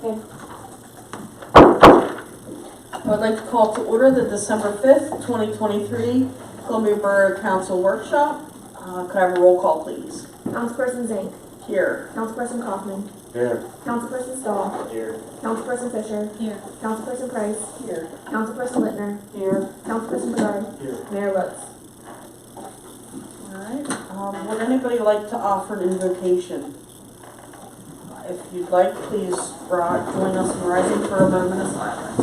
Okay. I would like to call to order the December 5th, 2023 Columbia Borough Council Workshop. Could I have a roll call, please? Councilperson Zink. Here. Councilperson Kaufman. Here. Councilperson Stahl. Here. Councilperson Fisher. Here. Councilperson Price. Here. Councilperson Littner. Here. Councilperson Bedard. Here. Mayor Lutz. Alright, would anybody like to offer an invocation? If you'd like, please join us in rising for a moment of silence.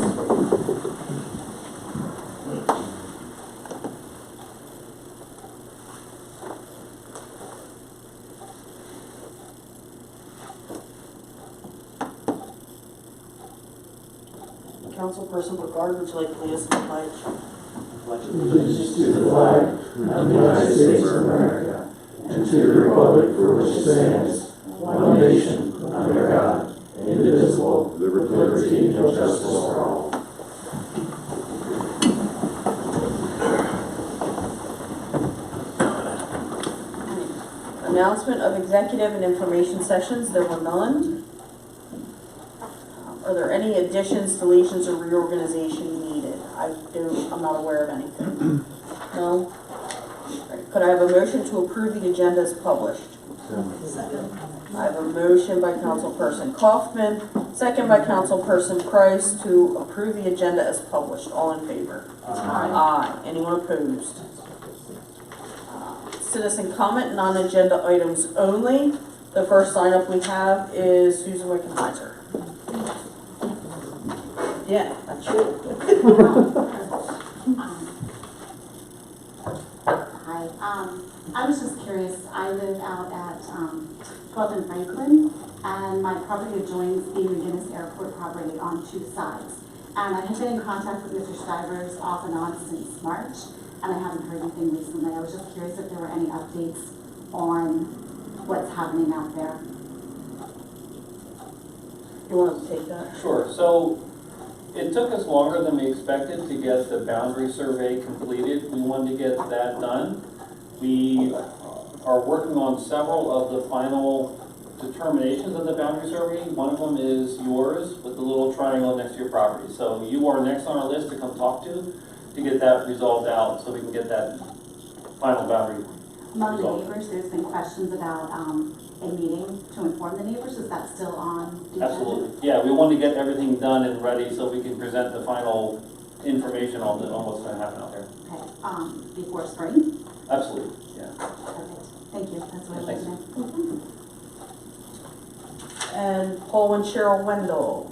Councilperson Bedard, would you like to lead us in the pledge? Allegiance to the flag of the United States of America and to the republic for which it stands, one nation, under God, indivisible, with liberty and justice for all. Announcement of executive and information sessions, there were none. Are there any additions, deletions, or reorganization needed? I'm not aware of anything. No? Right. Could I have a motion to approve the agenda as published? Second. I have a motion by Councilperson Kaufman, second by Councilperson Price to approve the agenda as published. All in favor? Aye. Anyone opposed? Citizen comment, non-agenda items only. The first sign-up we have is Susan Wickenheiser. Yeah, that's you. Hi, I was just curious, I live out at 12th and Franklin, and my property adjoins the McGinnis Airport property on two sides. And I have been in contact with Mr. Stivers off and on since March, and I haven't heard anything recently. I was just curious if there were any updates on what's happening out there. You want to take that? Sure. So it took us longer than we expected to get the boundary survey completed. We wanted to get that done. We are working on several of the final determinations of the boundary survey. One of them is yours with the little triangle next to your property. So you are next on our list to come talk to get that resolved out so we can get that final boundary. Among the neighbors, there's been questions about a meeting to inform the neighbors. Is that still on the agenda? Absolutely. Yeah, we want to get everything done and ready so we can present the final information on what's going to happen out there. Okay, before spring? Absolutely, yeah. Perfect. Thank you. That's what I Thanks. wanted to know. And Paul and Cheryl Wendell.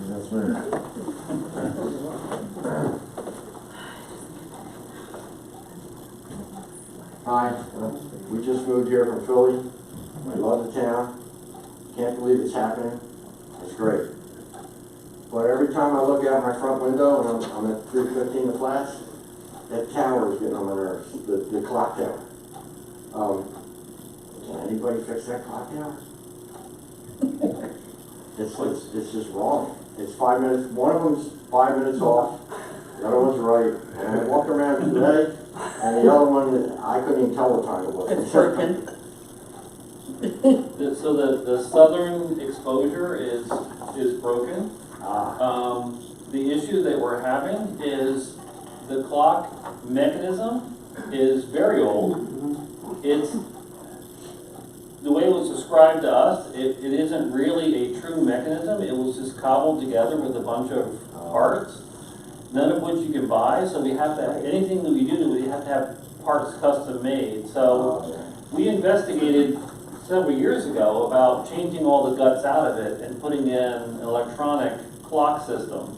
That's me. Hi, we just moved here from Philly. We love the town. Can't believe it's happening. It's great. But every time I look out my front window and I'm at 315 The Flats, that tower is getting on my nerves, the clock tower. Can anybody fix that clock tower? It's just wrong. It's 5 minutes, one of them's 5 minutes off, the other one's right. And I walked around today, and the other one, I couldn't even tell what time it was. It's broken. So the southern exposure is broken. The issue that we're having is the clock mechanism is very old. It's, the way it was described to us, it isn't really a true mechanism. It was just cobbled together with a bunch of parts, none of which you can buy. So we have to, anything that we do, we have to have parts custom made. So we investigated several years ago about changing all the guts out of it and putting in an electronic clock system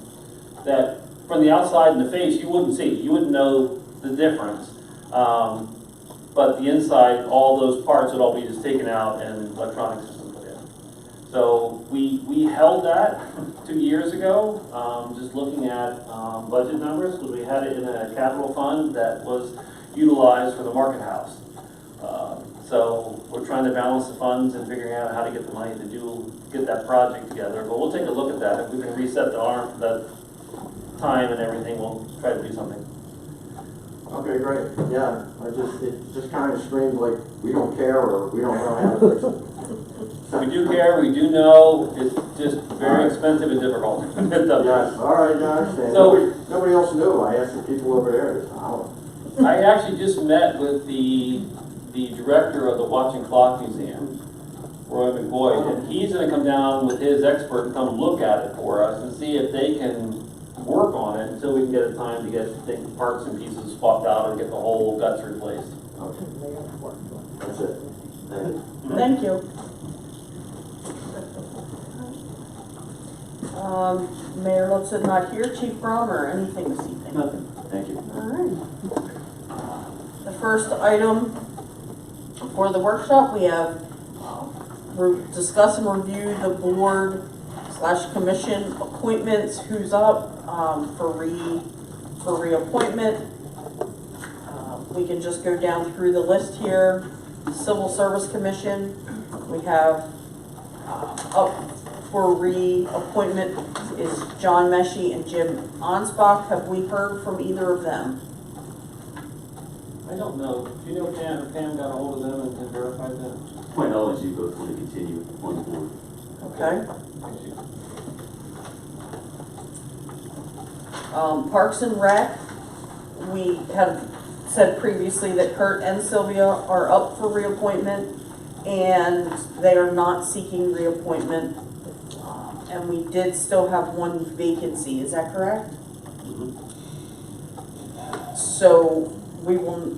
that from the outside in the face you wouldn't see. You wouldn't know the difference. But the inside, all those parts would all be just taken out and electronic system put in. So we held that 2 years ago, just looking at budget numbers, because we had it in a capital fund that was utilized for the market house. So we're trying to balance the funds and figuring out how to get the money to get that project together. But we'll take a look at that. If we can reset the time and everything, we'll try to do something. Okay, great. Yeah, it just kind of screams like we don't care or we don't know how to fix it. We We do care, we do know, it's just very expensive and difficult. Yes, all right, I understand. So- Nobody else knew. I asked the people over there. I actually just met with the director of the Watching Clock Museum, Roy McBoyd, and he's gonna come down with his expert and come look at it for us and see if they can work on it until we can get a time to get the parts and pieces swapped out or get the whole guts replaced. Okay. That's it. Thank you. Thank you. Mayor Lutz not here, Chief Brummer, anything this evening? Nothing, thank you. All right. The first item for the workshop, we have discuss and review the board / commission appointments, who's up for reappointment. We can just go down through the list here. Civil Service Commission, we have up for reappointment is John Meshi and Jim Ansbach. Have we heard from either of them? I don't know, do you know Pam got a hold of them and verified that? My knowledge, you both want to continue on the board. Okay. Parks and Rec, we have said previously that Kurt and Sylvia are up for reappointment, and they are not seeking reappointment. And we did still have one vacancy, is that correct? So we will,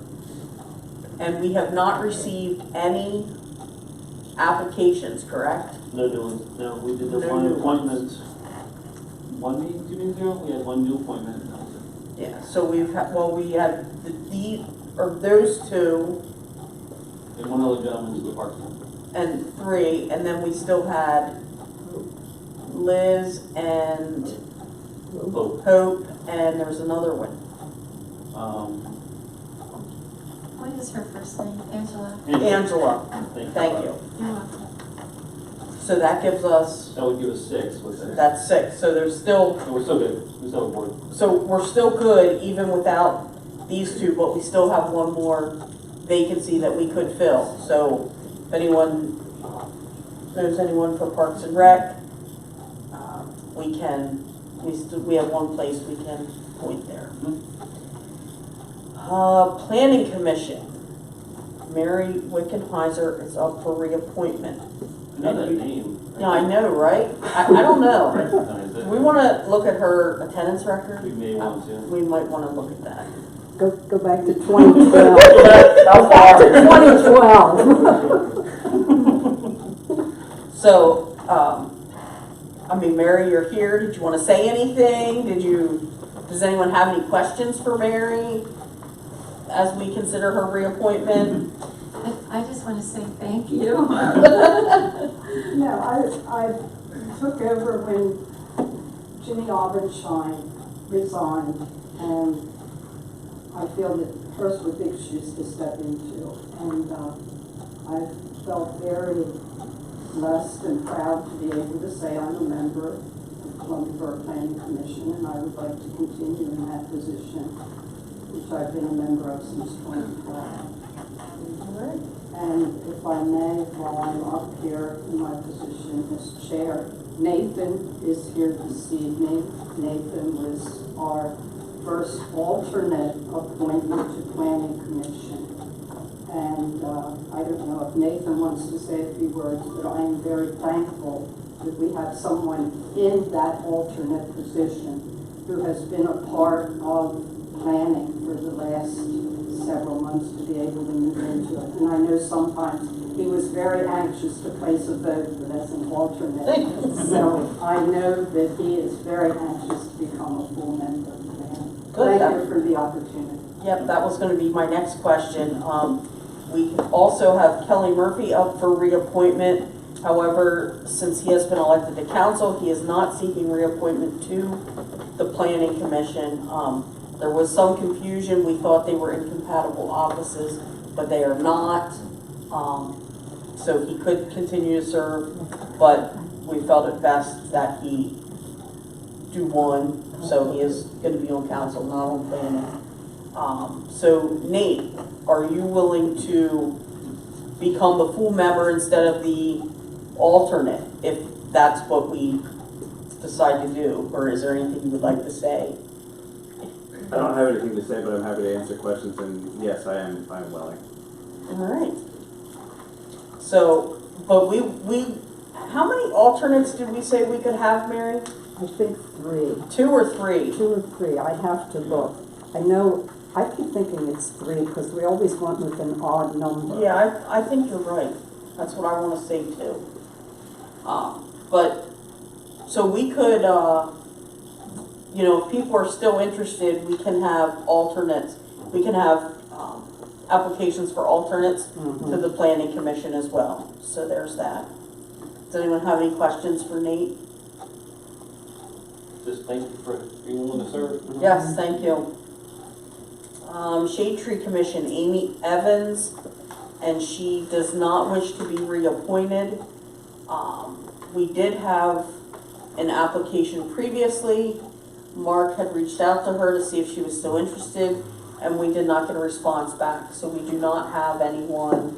and we have not received any applications, correct? No new ones, no, we did the No one new appointment, 1 meeting, 2 meetings ago, we had one new appointment. and that was it. Yeah, so we've had, well, we had those two And one other gentleman to the park. and 3, and then we still had Liz and Both. Hope, and there was another one. What is her first name? Angela? Angela, thank you. You're welcome. So that gives us, That would give us 6, what's that? that's 6, so there's still, So we're still good, we're still aboard. so we're still good even without these 2, but we still have one more vacancy that we could fill. So if anyone knows anyone for Parks and Rec, we have one place we can point there. Planning Commission, Mary Wickenheiser is up for reappointment. I know that name. Yeah, I know, right? I don't know. Recognize it. Do we want to look at her attendance record? We may want to. We might want to look at that. Go back to 2012. How far? 2012. So, I mean, Mary, you're here. Did you want to say anything? Does anyone have any questions for Mary as we consider her reappointment? I just want to say thank you. No, I took over when Ginny Aubenshine resigned, and I feel that hers were big shoes to step into. And I felt very blessed and proud to be able to say I'm a member of the Columbia Borough Planning Commission, and I would like to continue in that position, which I've been a member of since 2012. And if I may, while I'm up here in my position as chair, Nathan is here this evening. Nathan was our first alternate appointment to Planning Commission. And I don't know if Nathan wants to say a few words, but I am very thankful that we have someone in that alternate position who has been a part of planning for the last several months to be able to move into it. And I know sometimes he was very anxious to place a vote, but as an alternate. So I know that he is very anxious to become a full member of the planning. Good. Thank you for the opportunity. Yep, that was going to be my next question. We also have Kelly Murphy up for reappointment. However, since he has been elected to council, he is not seeking reappointment to the Planning Commission. There was some confusion. We thought they were incompatible offices, but they are not. So he could continue to serve, but we felt it best that he do one. So he is going to be on council, not on planning. So Nate, are you willing to become the full member instead of the alternate, if that's what we decide to do, or is there anything you would like to say? I don't have anything to say, but I'm happy to answer questions, and yes, I am willing. All right. So, but how many alternates did we say we could have, Mary? I think 3, 2 or 3? 2 or 3, I'd have to look. I know, I keep thinking it's 3, because we always went with an odd number. Yeah, I think you're right. That's what I want to say too. But, so we could, you know, if people are still interested, we can have alternates. We can have applications for alternates to the planning commission as well. So there's that. Does anyone have any questions for Nate? Just thank you for being willing to serve. Yes, thank you. Shade Tree Commission, Amy Evans, and she does not wish to be reappointed. We did have an application previously. Mark had reached out to her to see if she was still interested, and we did not get a response back. So we do not have anyone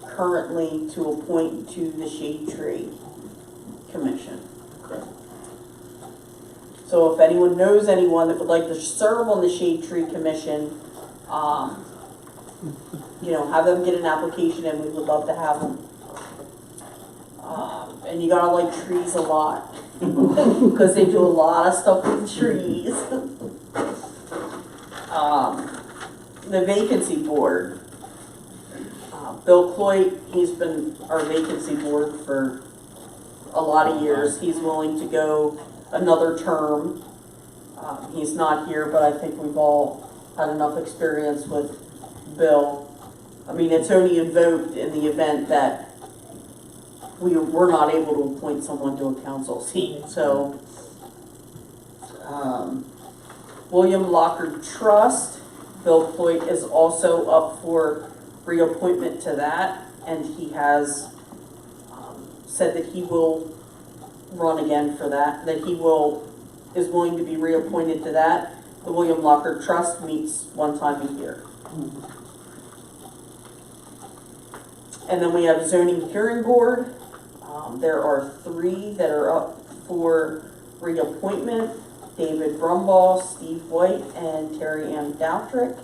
currently to appoint to the Shade Tree Commission. Okay. So if anyone knows anyone that would like to serve on the Shade Tree Commission, you know, have them get an application, and we would love to have them. And you gotta like trees a lot, because they do a lot of stuff with trees. The vacancy board. Bill Cloyd, he's been our vacancy board for a lot of years. He's willing to go another term. He's not here, but I think we've all had enough experience with Bill. I mean, it's only invoked in the event that we're not able to appoint someone to a council seat. So, William Locker Trust, Bill Cloyd is also up for reappointment to that, and he has said that he will run again for that, that he is willing to be reappointed to that. The William Locker Trust meets one time a year. And then we have Zoning Hearing Board. There are 3 that are up for reappointment: David Brumball, Steve White, and Terry Ann Doutrick.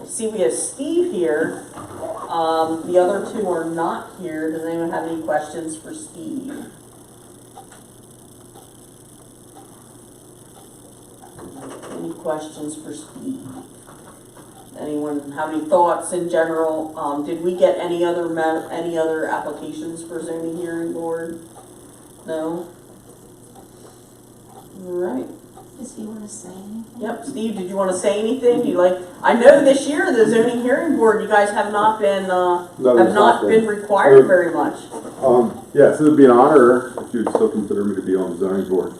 I see we have Steve here. The other 2 are not here. Does anyone have any questions for Steve? Any questions for Steve? Anyone have any thoughts in general? Did we get any other applications for zoning hearing board? No? All right. Does he want to say anything? Yep, Steve, did you want to say anything? I know this year the zoning hearing board, you guys have not been required very much. Yes, it would be an honor if you'd still consider me to be on the zoning board.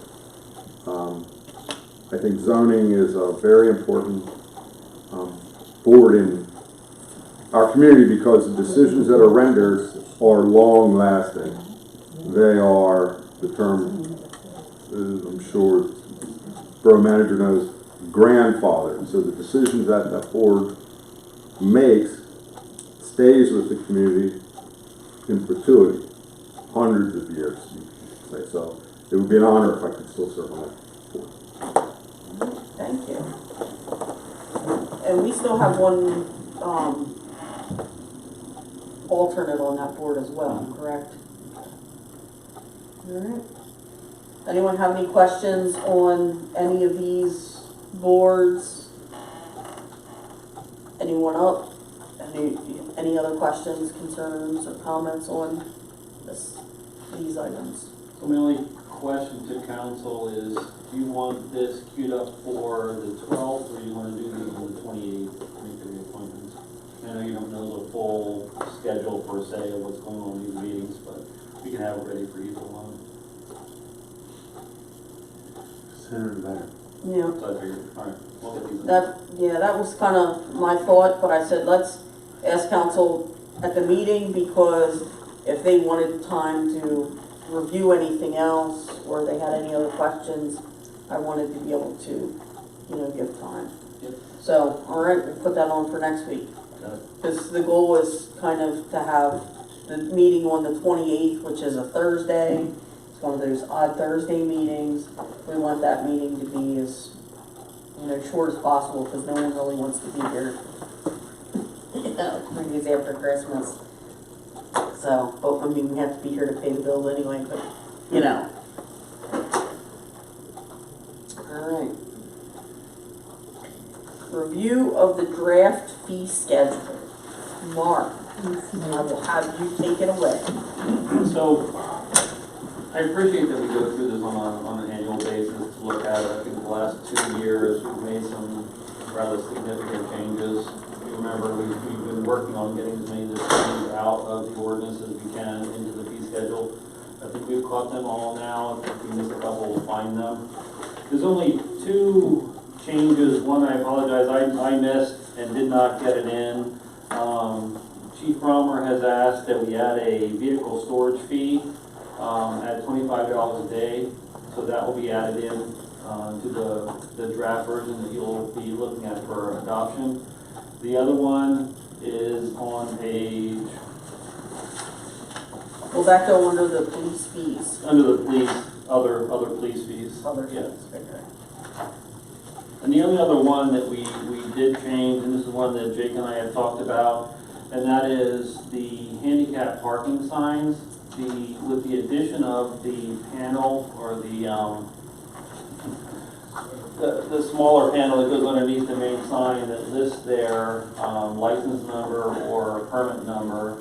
I think zoning is a very important board in our community because the decisions that are rendered are long lasting. They are the term, I'm sure borough manager knows, grandfather. So the decisions that that board makes stays with the community in perpetuity, hundreds of years, you could say. So it would be an honor if I could still serve on that board. Thank you. And we still have one alternate on that board as well, correct? All right. Anyone have any questions on any of these boards? Anyone else? Any other questions, concerns, or comments on these items? So my only question to council is, do you want this queued up for the 12th, or do you want to do these on the 28th, make the reappointments? I know you don't know the full schedule per se of what's going on in these meetings, but we can have it ready for either one. Sooner the better. Yeah. So I figured, all right, we'll get these. That was kind of my thought, but I said, let's ask council at the meeting, because if they wanted time to review anything else, or they had any other questions, I wanted to be able to, give time. Yep. So, all right, we'll put that on for next week. Got it. Because the goal is kind of to have the meeting on the 28th, which is a Thursday. It's one of those odd Thursday meetings. We want that meeting to be as, short as possible, because no one really wants to be here, 3 days after Christmas. So, but I mean, we have to be here to pay the bills anyway, but, All right. Review of the draft fee schedule. Mark, I will have you take it away. So, I appreciate that we go through this on an annual basis to look at it. I think the last 2 years, we've made some rather significant changes. You remember, we've been working on getting as many of the things out of the ordinance as we can into the fee schedule. I think we've caught them all now. If we missed a couple, we'll find them. There's only 2 changes. One, I apologize, I missed and did not get it in. Chief Romer has asked that we add a vehicle storage fee at $25 a day. So that will be added in to the draft version that you'll be looking at for adoption. The other one is on page... Will that go under the police fees? Under the police, other police fees. Other Yeah. fees, okay. And the only other one that we did change, and this is one that Jake and I had talked about, and that is the handicap parking signs. With the addition of the panel, or the smaller panel that goes underneath the main sign that lists their license number or permit number,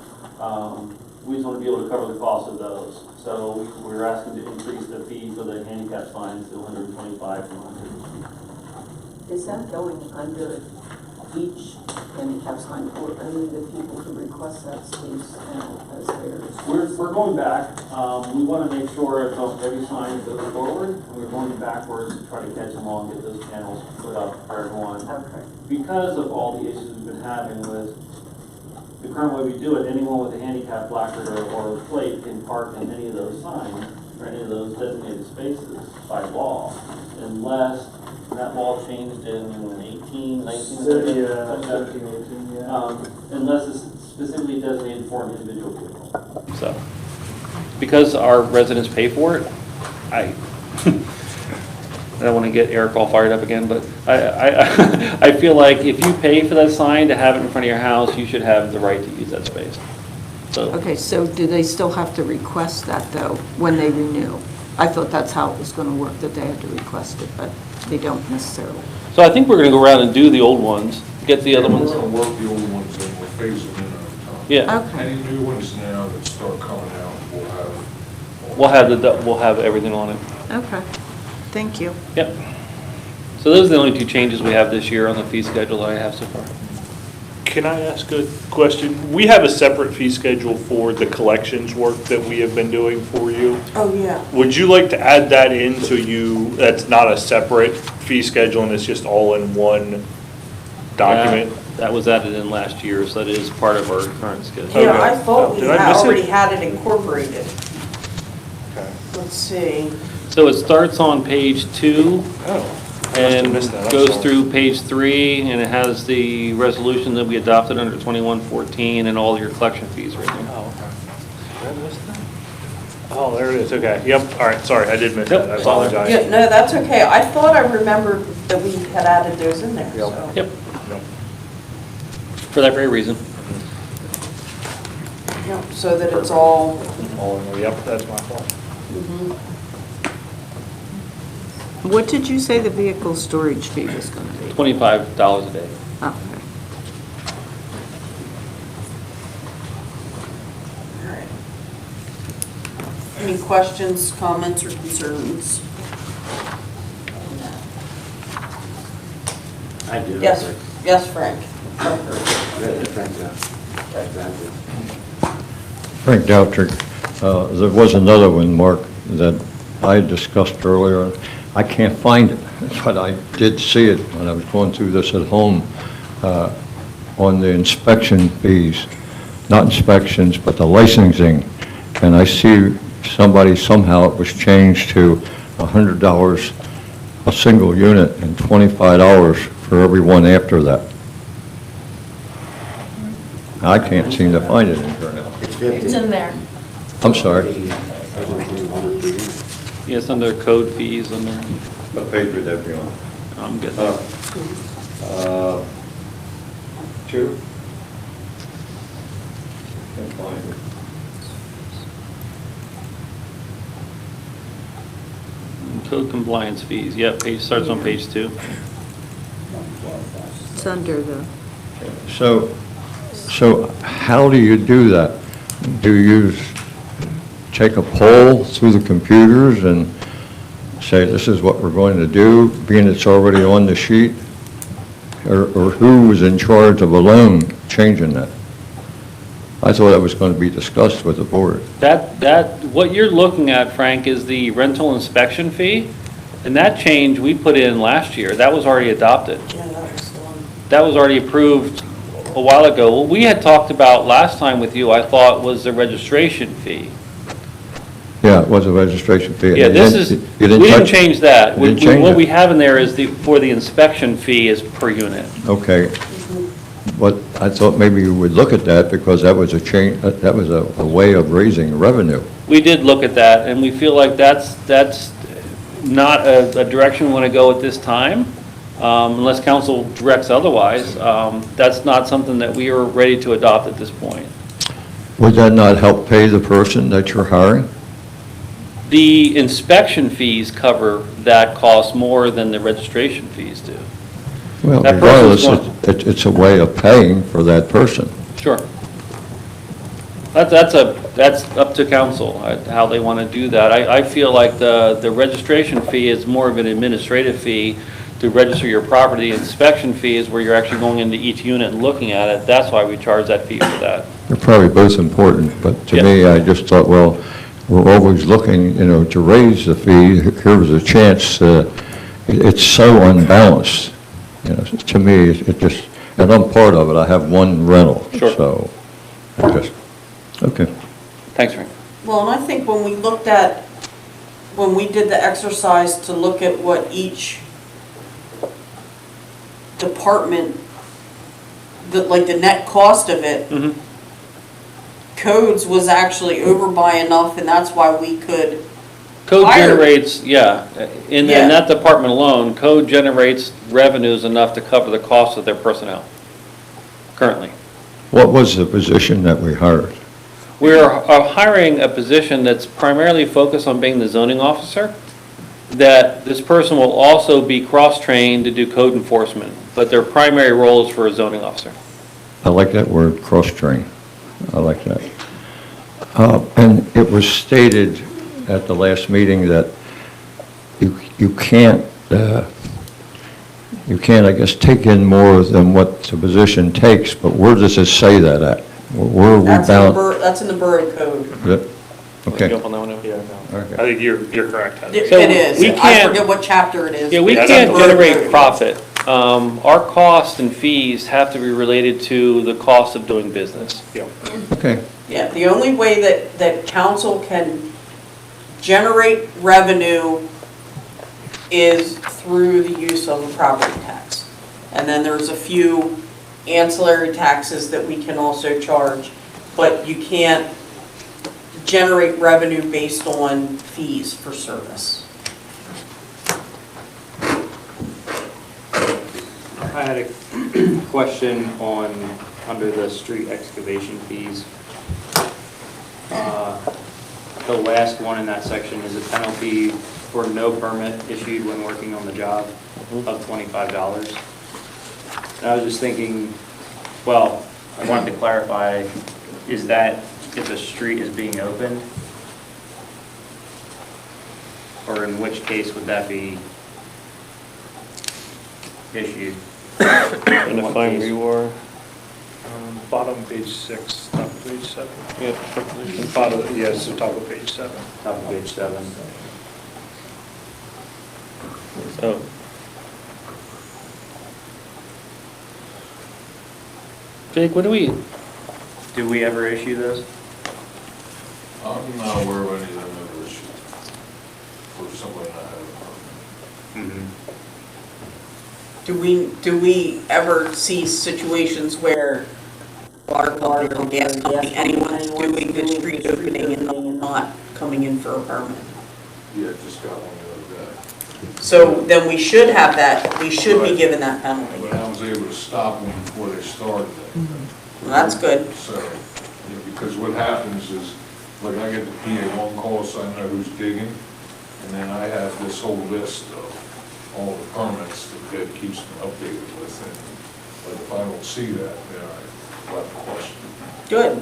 we just want to be able to cover the cost of those. So we're asking to increase the fee for the handicap signs to $125 from $100. Is that going under each handicap sign, or only the people who request that space now as theirs? We're going back. We want to make sure it's on every sign that goes forward, and we're going backwards to try to catch them all and get those panels put up for everyone. Okay. Because of all the issues we've been having with the current way we do it, anyone with a handicap placard or plate can park in any of those signs or any of those designated spaces by law, unless that law changed in 18, 19, 17, 18, unless it's specifically designated for an individual vehicle. So, because our residents pay for it, I don't want to get Eric all fired up again, but I feel like if you pay for that sign to have it in front of your house, you should have the right to use that space. So, Okay, so do they still have to request that, though, when they renew? I thought that's how it was going to work, that they had to request it, but they don't necessarily. so I think we're going to go around and do the old ones, get the other ones. We're going to work the old ones and we'll phase them in over time. Yeah, Okay. Any new ones now that start coming out, we'll have everything on it. Okay, thank you. Yep. So those are the only 2 changes we have this year on the fee schedule that I have so far. Can I ask a question? We have a separate fee schedule for the collections work that we have been doing for you. Oh, yeah. Would you like to add that in so that's not a separate fee schedule and it's just all in one document? That was added in last year, so that is part of our current schedule. Yeah, Okay. I thought we Did I miss it? already had it incorporated. Okay. Let's see. So it starts on page 2. Oh. And missed that, I'm goes sorry. through page 3, and it has the resolution that we adopted under 2114 and all your collection fees right there. Oh, okay. Did I miss that? Oh, there it is, okay, yep, all right, sorry, I did miss Yep. that, I apologize. Yeah, no, that's okay. I thought I remembered that we had added those in there, so. Yep, Yep. for that very reason. Yeah, so that it's all, All in there, yep, that's my fault. What did you say the vehicle storage fee was going to be? $25 a day. Okay. all right. Any questions, comments, or concerns? I do. Yes, yes, Frank. Frank Doutrick. There was another one, Mark, that I discussed earlier. I can't find it, but I did see it when I was going through this at home on the inspection fees, not inspections, but the licensing. And I see somehow it was changed to $100 a single unit and $25 for every one after that. I can't seem to find it in here now. It's It's in there. I'm sorry. Yes, under code fees, under, What page would that be on? I'm good. 2? Can't find it. Code compliance fees, yep, page, starts on page 2. It's under the. So how do you do that? Do you take a poll through the computers and say, this is what we're going to do, being it's already on the sheet? Or who was in charge of alone changing that? I thought that was going to be discussed with the board. What you're looking at, Frank, is the rental inspection fee, and that change we put in last year, that was already adopted. Yeah, that was the one. That was already approved a while ago. What we had talked about last time with you, I thought, was the registration fee. Yeah, it was a registration fee. Yeah, this is, we didn't change that. You didn't change What it. we have in there is for the inspection fee is per unit. Okay. But I thought maybe you would look at that because that was a change, that was a way of raising revenue. We did look at that, and we feel like that's not a direction we want to go at this time, unless council directs otherwise. That's not something that we are ready to adopt at this point. Would that not help pay the person that you're hiring? The inspection fees cover that cost more than the registration fees do. Well, That person's regardless, it's a way of paying for that person. Sure. That's up to council, how they want to do that. I feel like the registration fee is more of an administrative fee to register your property. Inspection fee is where you're actually going into each unit and looking at it. That's why we charge that fee for that. They're probably both important, but to Yeah. me, I just thought, well, we're always looking, to raise the fee. Here was a chance. It's so unbalanced. To me, it just, and I'm part of it. I have one rental. Sure. So, okay. Thanks, Frank. Well, and I think when we did the exercise to look at what each department, the net cost of it, Mhm. codes was actually over by enough, and that's why we could Code hire. generates, yeah, in Yeah. that department alone, code generates revenues enough to cover the cost of their personnel, currently. What was the position that we hired? We're hiring a position that's primarily focused on being the zoning officer, that this person will also be cross-trained to do code enforcement, but their primary role is for a zoning officer. I like that word, cross-train. I like that. And it was stated at the last meeting that you can't, I guess, take in more than what the position takes, but where does it say that at? Where are we That's bound? that's in the borough code. Yep. Okay. Jump on that one? Yeah, no. Okay. I think you're correct, Heather. It So is. we I can't- forget what chapter it is. Yeah, we but it's can't in the borough generate code. profit. Our costs and fees have to be related to the cost of doing business. Yeah. Okay. Yeah, the only way that council can generate revenue is through the use of a property tax. And then there's a few ancillary taxes that we can also charge, but you can't generate revenue based on fees for service. I had a question under the street excavation fees. The last one in that section is a penalty for no permit issued when working on the job of $25. And I was just thinking, well, I wanted to clarify, is that if a street is being opened? Or in which case would that be issued? And if I'm reward. Bottom page 6, top of page 7. Yeah. Bottom, yes, the top of page 7. Top of page 7. Oh. Jake, what do we? Do we ever issue those? I'm not aware of any of them that were issued for somebody not having a permit. Do we ever see situations where water company or gas company, anyone's doing the street opening and not coming in for a permit. Yeah, just got one the other day. So then we should have that, we should be given that penalty. But I was able to stop them before they started. Well, that's good. So, yeah, because what happens is, like, I get the PA1 call, so I know who's digging, and then I have this whole list of all the permits that Deb keeps me updated with, and but if I don't see that, then I have a question. Good.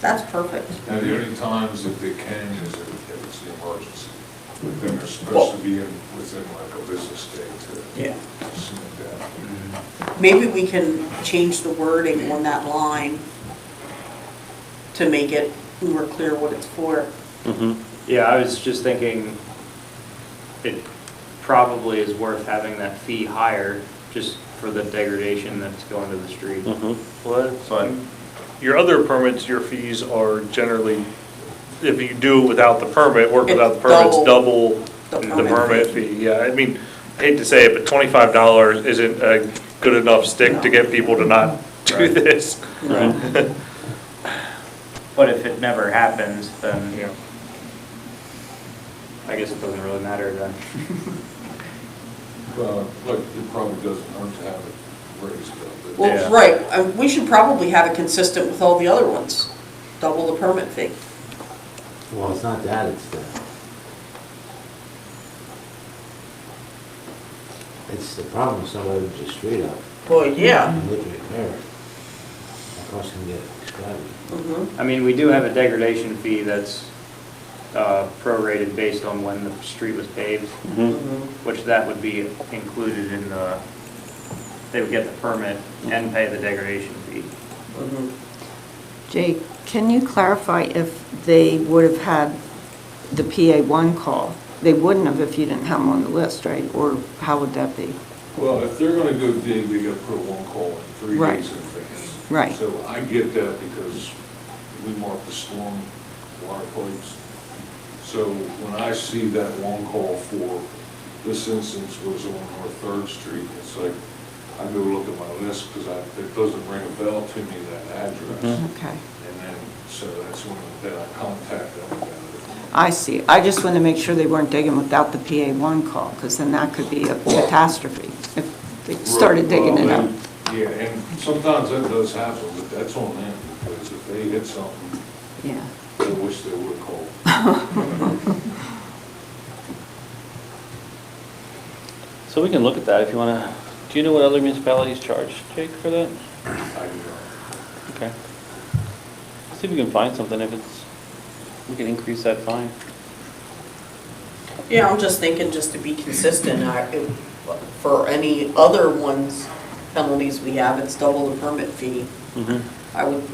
That's perfect. Now, the only times that they can is if it's an emergency. Then they're supposed to be within like a business day to Yeah. submit that. Maybe we can change the wording on that line to make it more clear what it's for. Yeah, I was just thinking it probably is worth having that fee higher just for the degradation that's going to the street. Well, that's fine. Your other permits, your fees are generally, if you do it without the permit, work without the permit, it's double the permit fee. Yeah, I mean, I hate to say it, but $25 isn't a good enough stick to get people to not do this. Right. But if it never happens, then Yeah. I guess it doesn't really matter then. Like, it probably doesn't hurt to have it raised up. but- Well, Yeah. right, we should probably have it consistent with all the other ones, double the permit fee. Well, it's not that, it's the problem, somebody with the street up, Well, yeah. and look at there. That cost can get extravagant. Mhm. I mean, we do have a degradation fee that's prorated based on when the street was paved, which that would be included in the, they would get the permit and pay the degradation fee. Jake, can you clarify if they would have had the PA1 call? They wouldn't have if you didn't have them on the list, right? Or how would that be? Well, if they're gonna go dig, they gotta put one call in 3 Right. days in advance. Right. So I get that because we mark the storm water pipes. So when I see that one call for, this instance was on North Third Street, it's like, I go look at my list because it doesn't ring a bell to me, that address. Okay. And then, so that's when, then I contact them about it. I see. I just want to make sure they weren't digging without the PA1 call, because then that could be a catastrophe if they started digging it up. Yeah, and sometimes that does happen, but that's on them, because if they hit something, Yeah. I wish they would call. So we can look at that if you want to. Do you know what other municipalities charge, Jake, for that? I do not. Okay. See if we can find something, if it's, we can increase that fine. Yeah, I'm just thinking, just to be consistent, for any other ones, penalties we have, it's double the permit fee. I would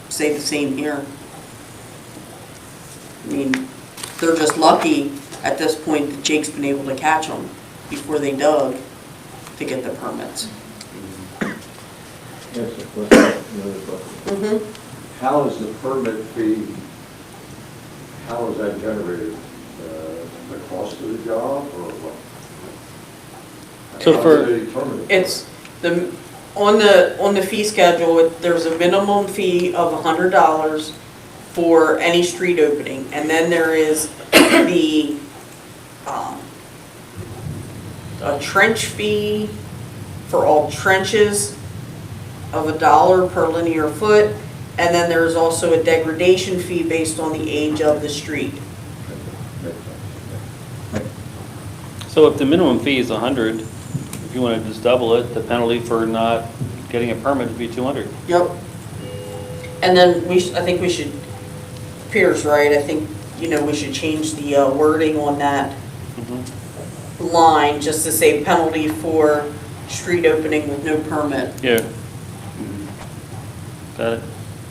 say the same here. I mean, they're just lucky at this point that Jake's been able to catch them before they dug to get the permits. Yes, a question, another question. How is the permit fee, how is that generated? The cost of the job or what? So How for- do they determine it? It's on the fee schedule, there's a minimum fee of $100 for any street opening, and then there is the a trench fee for all trenches of $1 per linear foot, and then there's also a degradation fee based on the age of the street. So if the minimum fee is 100, if you want to just double it, the penalty for not getting a permit would be 200. Yep. And then I think we should, Pierce, right, I think, we should change the wording on that line, just to say penalty for street opening with no permit. Yeah. Got it.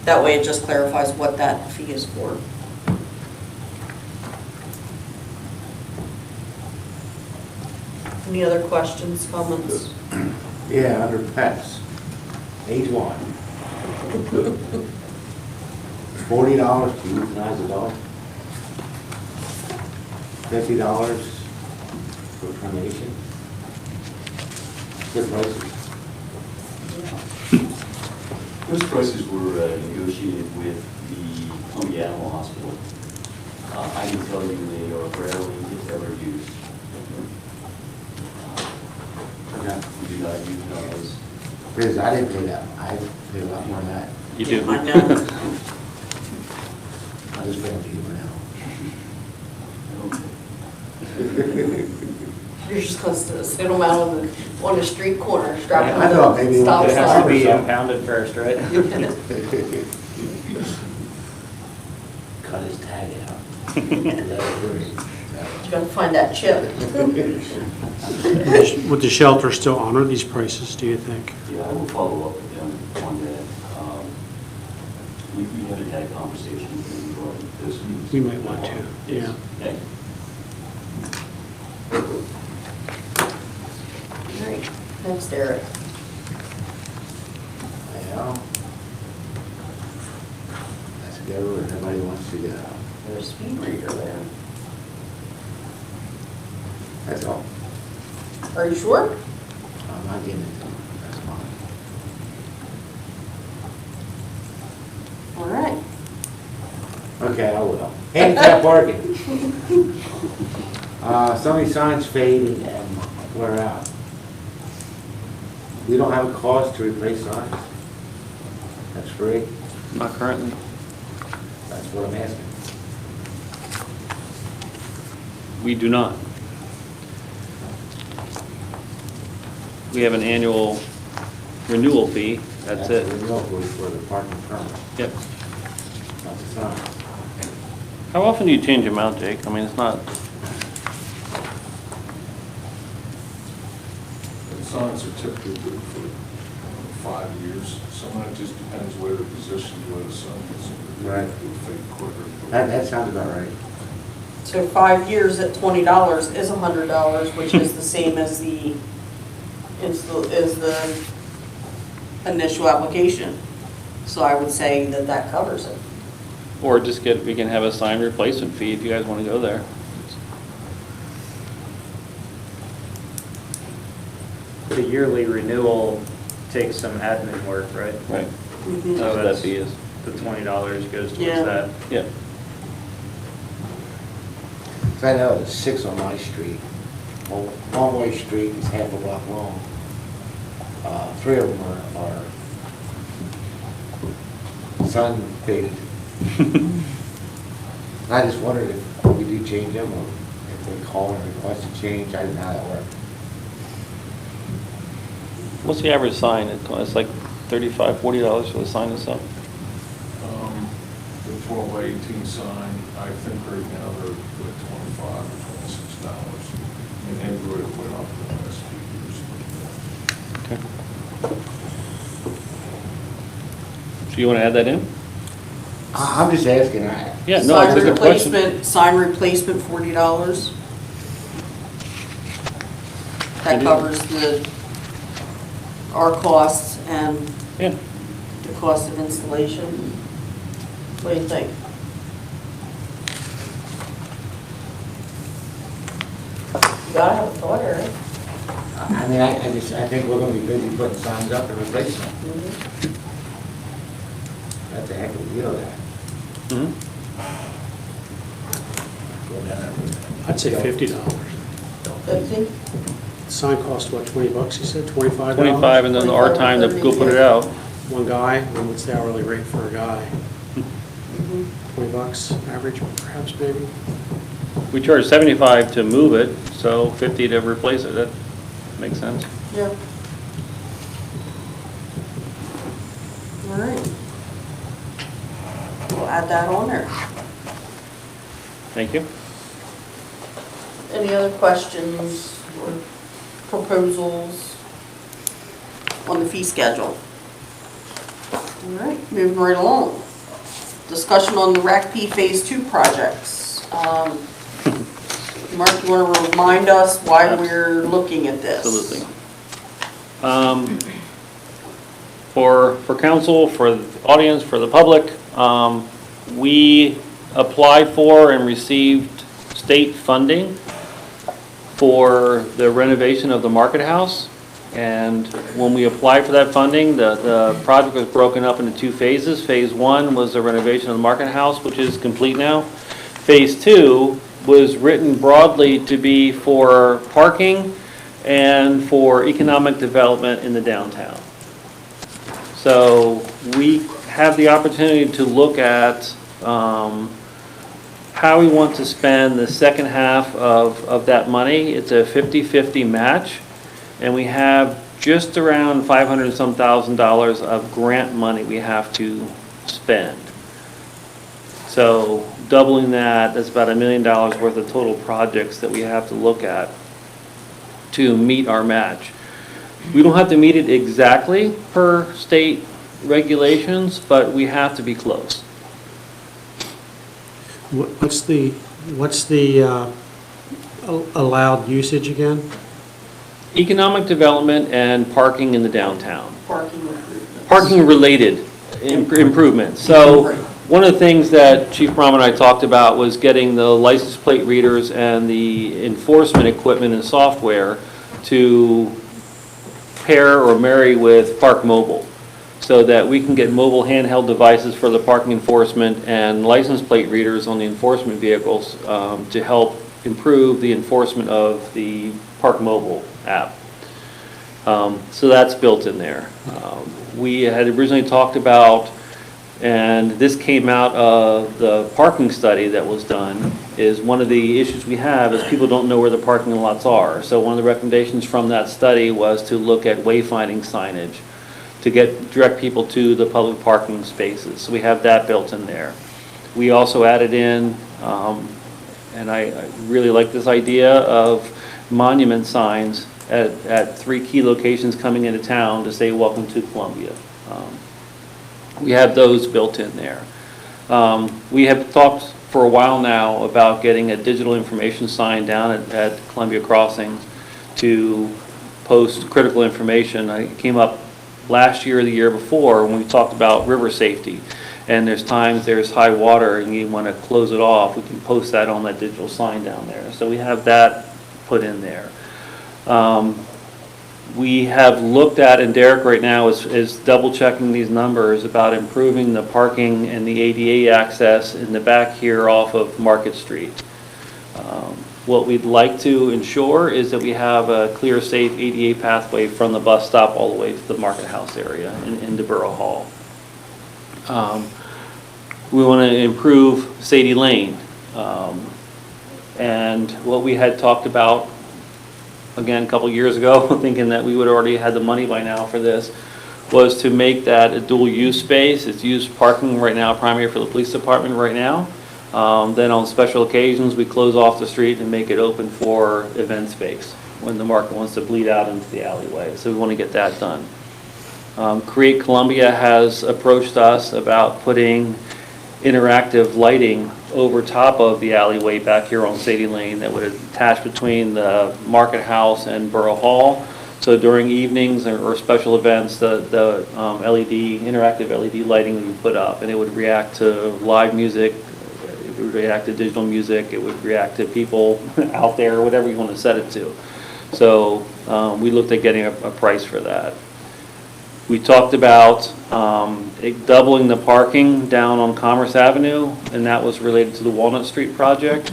That way it just clarifies what that fee is for. Any other questions, comments? Yeah, under pets, H1. $40 to euthanize a dog. $50 for cremation. Good prices. Those prices were negotiated with the Columbia Animal Hospital. I can tell you they are rarely, if ever, used. We do not use those. Because I didn't pay that, I paid a lot more than that. You do. I know. I'll just pay them to you for now. You're just gonna sit them out on the street corner, strap them I to thought the maybe stop It has to be sign. impounded first, right? Cut his tag out. Let it free. You're gonna find that chip. Would the shelter still honor these prices, do you think? Yeah, I will follow up with them on that. We haven't had a conversation with them regarding this. We might want to, Yes. yeah. Okay. All right, next, Eric. Well, let's go where everybody wants to go. There's a speed reader there. That's all. Are you sure? I'm not getting into it. That's fine. All right. Okay, I will. Handicap parking. Some of these signs faded and wear out. We don't have a cost to replace signs. That's free. Not currently. That's what I'm asking. We do not. We have an annual renewal fee, that's it. the renewal fee for the parking permit, Yep. not the sign. How often do you change them out, Jake? I mean, it's not, The signs are typically good for 5 years. Some of it just depends where they're positioned, where the sun gets in. Right. It'll fade quicker. That sounds about right. So 5 years at $20 is $100, which is the same as the initial application. So I would say that that covers it. or just we can have a sign replacement fee if you guys want to go there. The yearly renewal takes some admin work, right? Right. Mhm. So That that's, fee is. the $20 goes towards Yeah. that. Yeah. So I know there's 6 on my street. Well, one-way street is half a block long. 3 of them are sun faded. I just wondered if we do change them, or if they call and request a change. I didn't know how that worked. What's the average sign? It's like $35, $40 for the sign and stuff. The 12x18 sign, I think right now they're like $25 or $26. And Android went up in the last few years. Okay. So you want to add that in? I'm just asking. Yeah, no, it's a good question. Sign replacement, $40. That It is. covers our costs and Yeah. the cost of installation. What do you think? You gotta have a thought, Eric. I mean, I think we're gonna be busy putting signs up and replacing them. That's a heck of a deal, that. Mhm. Go down there. I'd say $50. 50? Sign cost, what, $20, you said, $25? 25 and then our time to go put it out. One guy, and what's the hourly rate for a guy? $20 average, perhaps, maybe? We charge 75 to move it, so 50 to replace it. That makes sense. Yeah. All right. We'll add that on there. Thank you. Any other questions or proposals on the fee schedule? All right, moving right along. Discussion on the RACP Phase 2 projects. Mark, you want to remind us why we're looking at this? Absolutely. For council, for the audience, for the public, we applied for and received state funding for the renovation of the Market House. And when we applied for that funding, the project was broken up into 2 phases. Phase 1 was the renovation of the Market House, which is complete now. Phase 2 was written broadly to be for parking and for economic development in the downtown. So we have the opportunity to look at how we want to spend the second half of that money. It's a 50-50 match, and we have just around $500 and some thousand of grant money we have to spend. So doubling that's about $1 million worth of total projects that we have to look at to meet our match. We don't have to meet it exactly per state regulations, but we have to be close. What's the allowed usage again? Economic development and parking in the downtown. Parking improvements. Parking related improvements. So one of the things that Chief Brahman and I talked about was getting the license plate readers and the enforcement equipment and software to pair or marry with Park Mobile, so that we can get mobile handheld devices for the parking enforcement and license plate readers on the enforcement vehicles to help improve the enforcement of the Park Mobile app. So that's built in there. We had originally talked about, and this came out of the parking study that was done, is one of the issues we have is people don't know where the parking lots are. So one of the recommendations from that study was to look at wayfinding signage to direct people to the public parking spaces. So we have that built in there. We also added in, and I really like this idea of monument signs at 3 key locations coming into town to say welcome to Columbia. We have those built in there. We have talked for a while now about getting a digital information sign down at Columbia Crossings to post critical information. I came up last year or the year before when we talked about river safety, and there's high water and you want to close it off, we can post that on that digital sign down there. So we have that put in there. We have looked at, and Derek right now is double checking these numbers about improving the parking and the ADA access in the back here off of Market Street. What we'd like to ensure is that we have a clear, safe ADA pathway from the bus stop all the way to the Market House area into Borough Hall. We want to improve Sadie Lane. And what we had talked about, again, a couple years ago, thinking that we would already had the money by now for this, was to make that a dual use space. It's used parking right now, primarily for the police department right now. Then on special occasions, we close off the street and make it open for event space when the market wants to bleed out into the alleyway. So we want to get that done. Create Columbia has approached us about putting interactive lighting over top of the alleyway back here on Sadie Lane that would attach between the Market House and Borough Hall. So during evenings or special events, the interactive LED lighting that you put up, and it would react to live music, it would react to digital music, it would react to people out there, whatever you want to set it to. So we looked at getting a price for that. We talked about doubling the parking down on Commerce Avenue, and that was related to the Walnut Street project.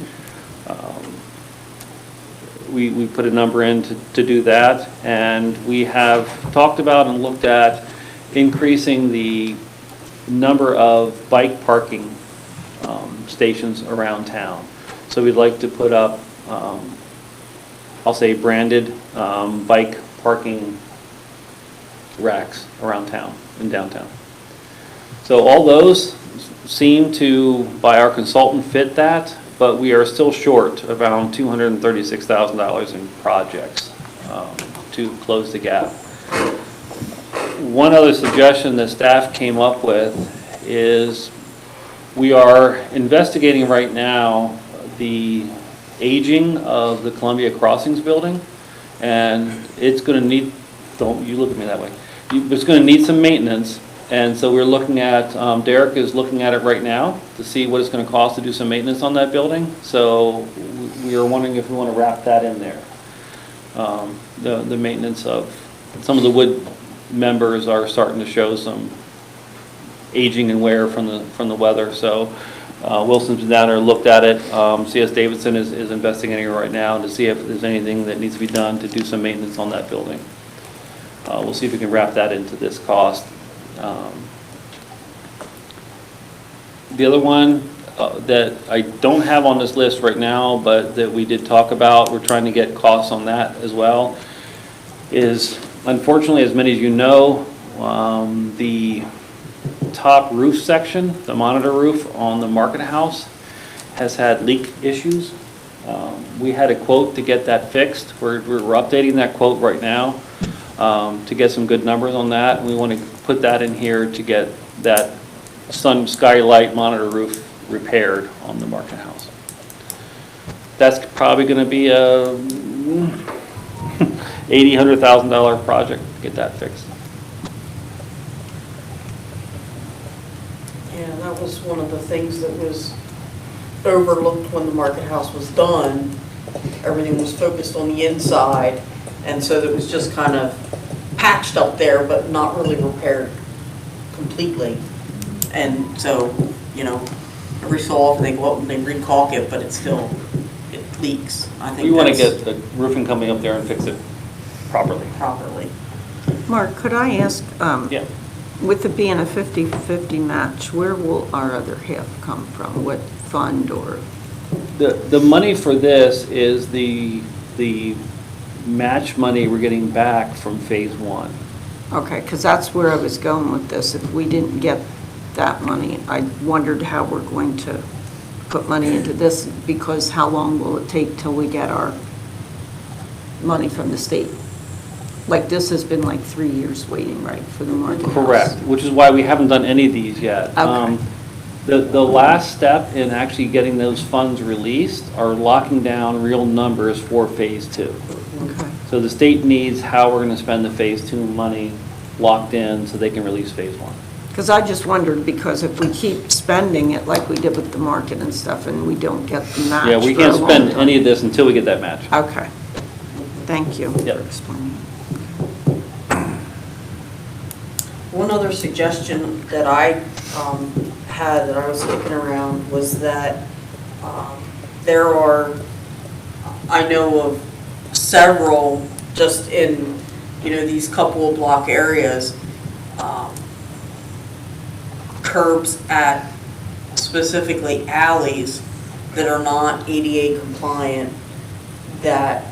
We put a number in to do that, and we have talked about and looked at increasing the number of bike parking stations around town. So we'd like to put up, I'll say branded bike parking racks around town, in downtown. So all those seem to, by our consultant, fit that, but we are still short around $236,000 in projects to close the gap. One other suggestion that staff came up with is we are investigating right now the aging of the Columbia Crossings building, and it's going to need, don't you look at me that way, it's going to need some maintenance. And so we're looking at, Derek is looking at it right now to see what it's going to cost to do some maintenance on that building. So we are wondering if we want to wrap that in there. The maintenance of some of the wood members are starting to show some aging and wear from the weather. So Wilson's been down there, looked at it. CS Davidson is investigating it right now to see if there's anything that needs to be done to do some maintenance on that building. We'll see if we can wrap that into this cost. The other one that I don't have on this list right now, but that we did talk about, we're trying to get costs on that as well, is unfortunately, as many as you know, the top roof section, the monitor roof on the Market House, has had leak issues. We had a quote to get that fixed. We're updating that quote right now to get some good numbers on that. We want to put that in here to get that skylight monitor roof repaired on the Market House. That's probably going to be a $100,000 project to get that fixed. Yeah, that was one of the things that was overlooked when the Market House was done. Everything was focused on the inside, and so it was just kind of patched up there, but not really repaired completely. And so, you know, every so often they go up and they re-caulk it, but it leaks. I think we want to get the roofing company up there and fix it properly. Mark, could I ask, Yeah. with it being a 50-50 match, where will our other half come from? What fund or? The money for this is the match money we're getting back from phase one. Okay, because that's where I was going with this. If we didn't get that money, I wondered how we're going to put money into this, because how long will it take till we get our money from the state? Like, this has been like 3 years waiting, right, for the Market House? Correct, which is why we haven't done any of these yet. Okay. The last step in actually getting those funds released are locking down real numbers for phase two. Okay. So the state needs how we're going to spend the phase two money locked in so they can release phase one. Because I just wondered, because if we keep spending it like we did with the market and stuff, and we don't get the match. Yeah, we for can't a long spend time. any of this until we get that match. Okay. Thank you Yep. for explaining. One other suggestion that I had, that I was kicking around, was that there are, I know of several just in, you know, these couple of block areas, curbs at specifically alleys that are not ADA compliant, that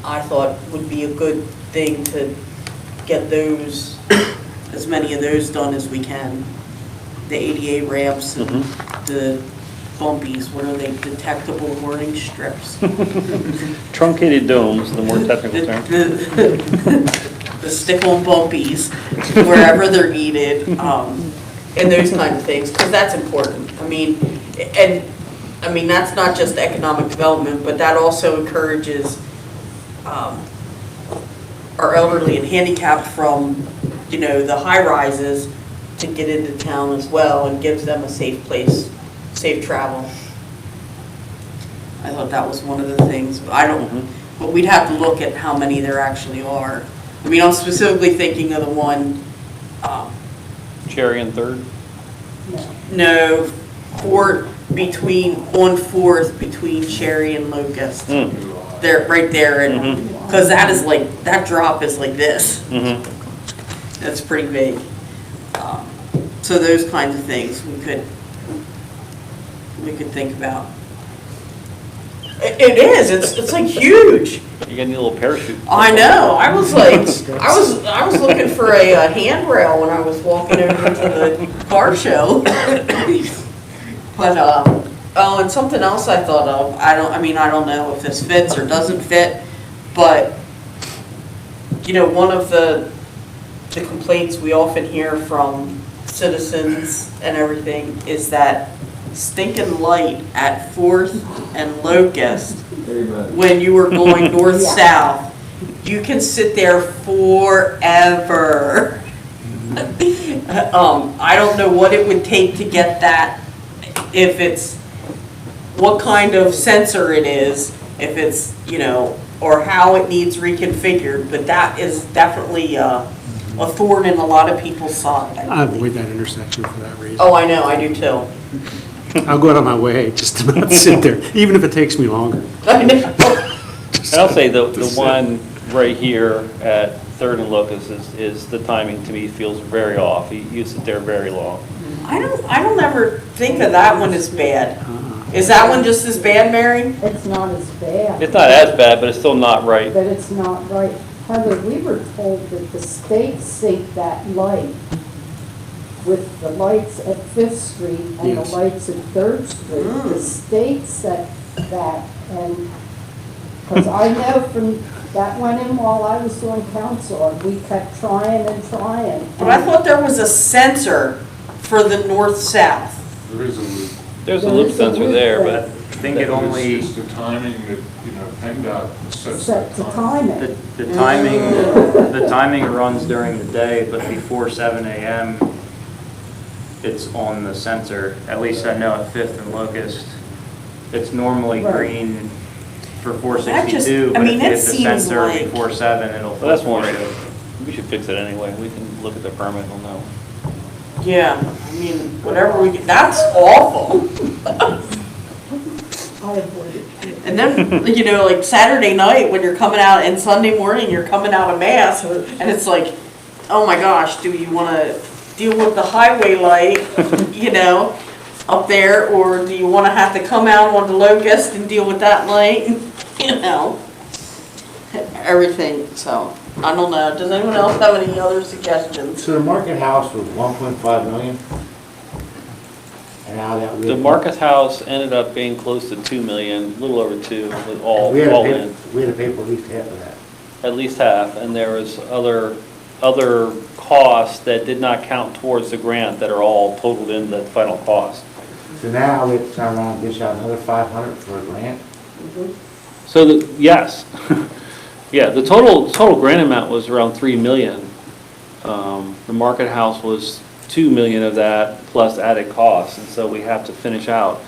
I thought would be a good thing to get those, as many of those done as we can. The ADA ramps and the bumpies, what are they, detectable warning strips? Truncated domes, the more technical term. The stick-on bumpies, wherever they're needed, and those kind of things, because that's important. I mean, that's not just economic development, but that also encourages our elderly and handicapped from, you know, the high-rises to get into town as well, and gives them a safe place, safe travel. I thought that was one of the things, but we'd have to look at how many there actually are. I mean, I'm specifically thinking of the one, Cherry and Third? no, on Fourth between Cherry and Locust. There, right there, and, because that is like, that drop is like this. That's pretty big. So those kinds of things we could think about. It is, it's like huge. You got a little parachute. I know, I was like, I was looking for a handrail when I was walking over to the car show. But, oh, and something else I thought of, I don't know if this fits or doesn't fit, but, you know, one of the complaints we often hear from citizens and everything is that stinking light at Fourth and Locust, when you were going north-south, you can sit there forever. I don't know what it would take to get that, if it's, what kind of sensor it is, if it's, you know, or how it needs reconfigured, but that is definitely a thorn in a lot of people's side. I avoid that intersection for that reason. Oh, I know, I do too. I'll go out of my way just to not sit there, even if it takes me longer. I know. And I'll say the one right here at Third and Locust is the timing to me feels very off. You sit there very long. I don't ever think of that one as bad. Is that one just as bad, Mary? It's not as bad. It's not as bad, but it's still not right. But it's not right. Heather, we were told that the state synced that light with the lights at Fifth Street and the lights at Third Street. The state set that, and, because I know from, that went in while I was doing council, and we kept trying and trying. But I thought there was a sensor for the north-south. There is a loop. There's a loop sensor there, but I think it only, It's the timing that, PennDOT sets Set the the time. timing. the timing runs during the day, but before 7 a.m., it's on the sensor. At least I know at Fifth and Locust, it's normally Right. green for That 462, just- I but mean, if you that hit the seems sensor like- before 7, it'll well, that's flip one for issue. you. We should fix it anyway. We can look at the permit, we'll know. Yeah, I mean, whatever we get, that's awful. I avoided it. And then, like Saturday night when you're coming out and Sunday morning, you're coming out of mass and it's like, oh my gosh, do you want to deal with the highway light, up there, or do you want to have to come out on the Locust and deal with that light, everything, so, I don't know. Does anyone else have any other suggestions? So the Market House was 1.5 million? And now that The Marcus House ended up being close to 2 million, a little over 2, with all we had in. to pay for at least half of that. At least half, and there was other costs that did not count towards the grant that are all totaled in the final cost. So now we have to turn around and dish out another 500 for a grant? So, yes. Yeah, the total grant amount was around 3 million. The Market House was 2 million of that, plus added costs, and so we have to finish out.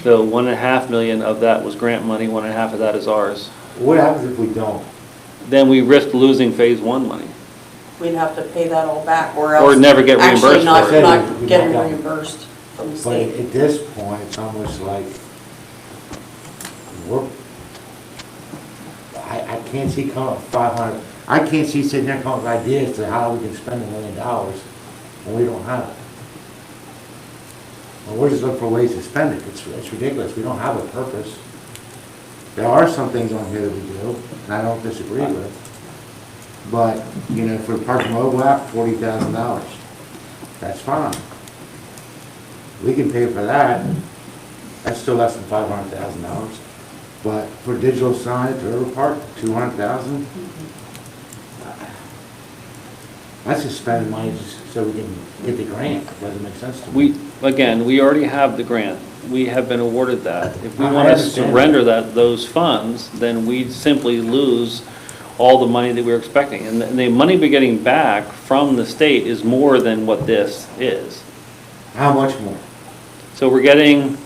So 1.5 million of that was grant money, 1.5 of that is ours. What happens if we don't? Then we risk losing phase 1 money. We'd have to pay that all back, or else. Or never get Actually, reimbursed for it. not getting reimbursed from the But state. at this point, it's almost like, I can't see coming up with 500, I can't see sitting there coming up with ideas to how we can spend $1 million when we don't have it. Well, we're just looking for ways to spend it, it's ridiculous, we don't have a purpose. There are some things on here that we do, and I don't disagree with. But, for the Park and Mobile app, $40,000, that's fine. We can pay for that, that's still less than $500,000. But for digital signage, River Park, 200,000. That's just spending money just so we can get the grant, doesn't make sense to me. We already have the grant. We have been awarded that. If we I want to understand surrender those funds, then we'd simply lose all the money that we were expecting. And the money we're getting back from the state is more than what this is. How much more? So we're getting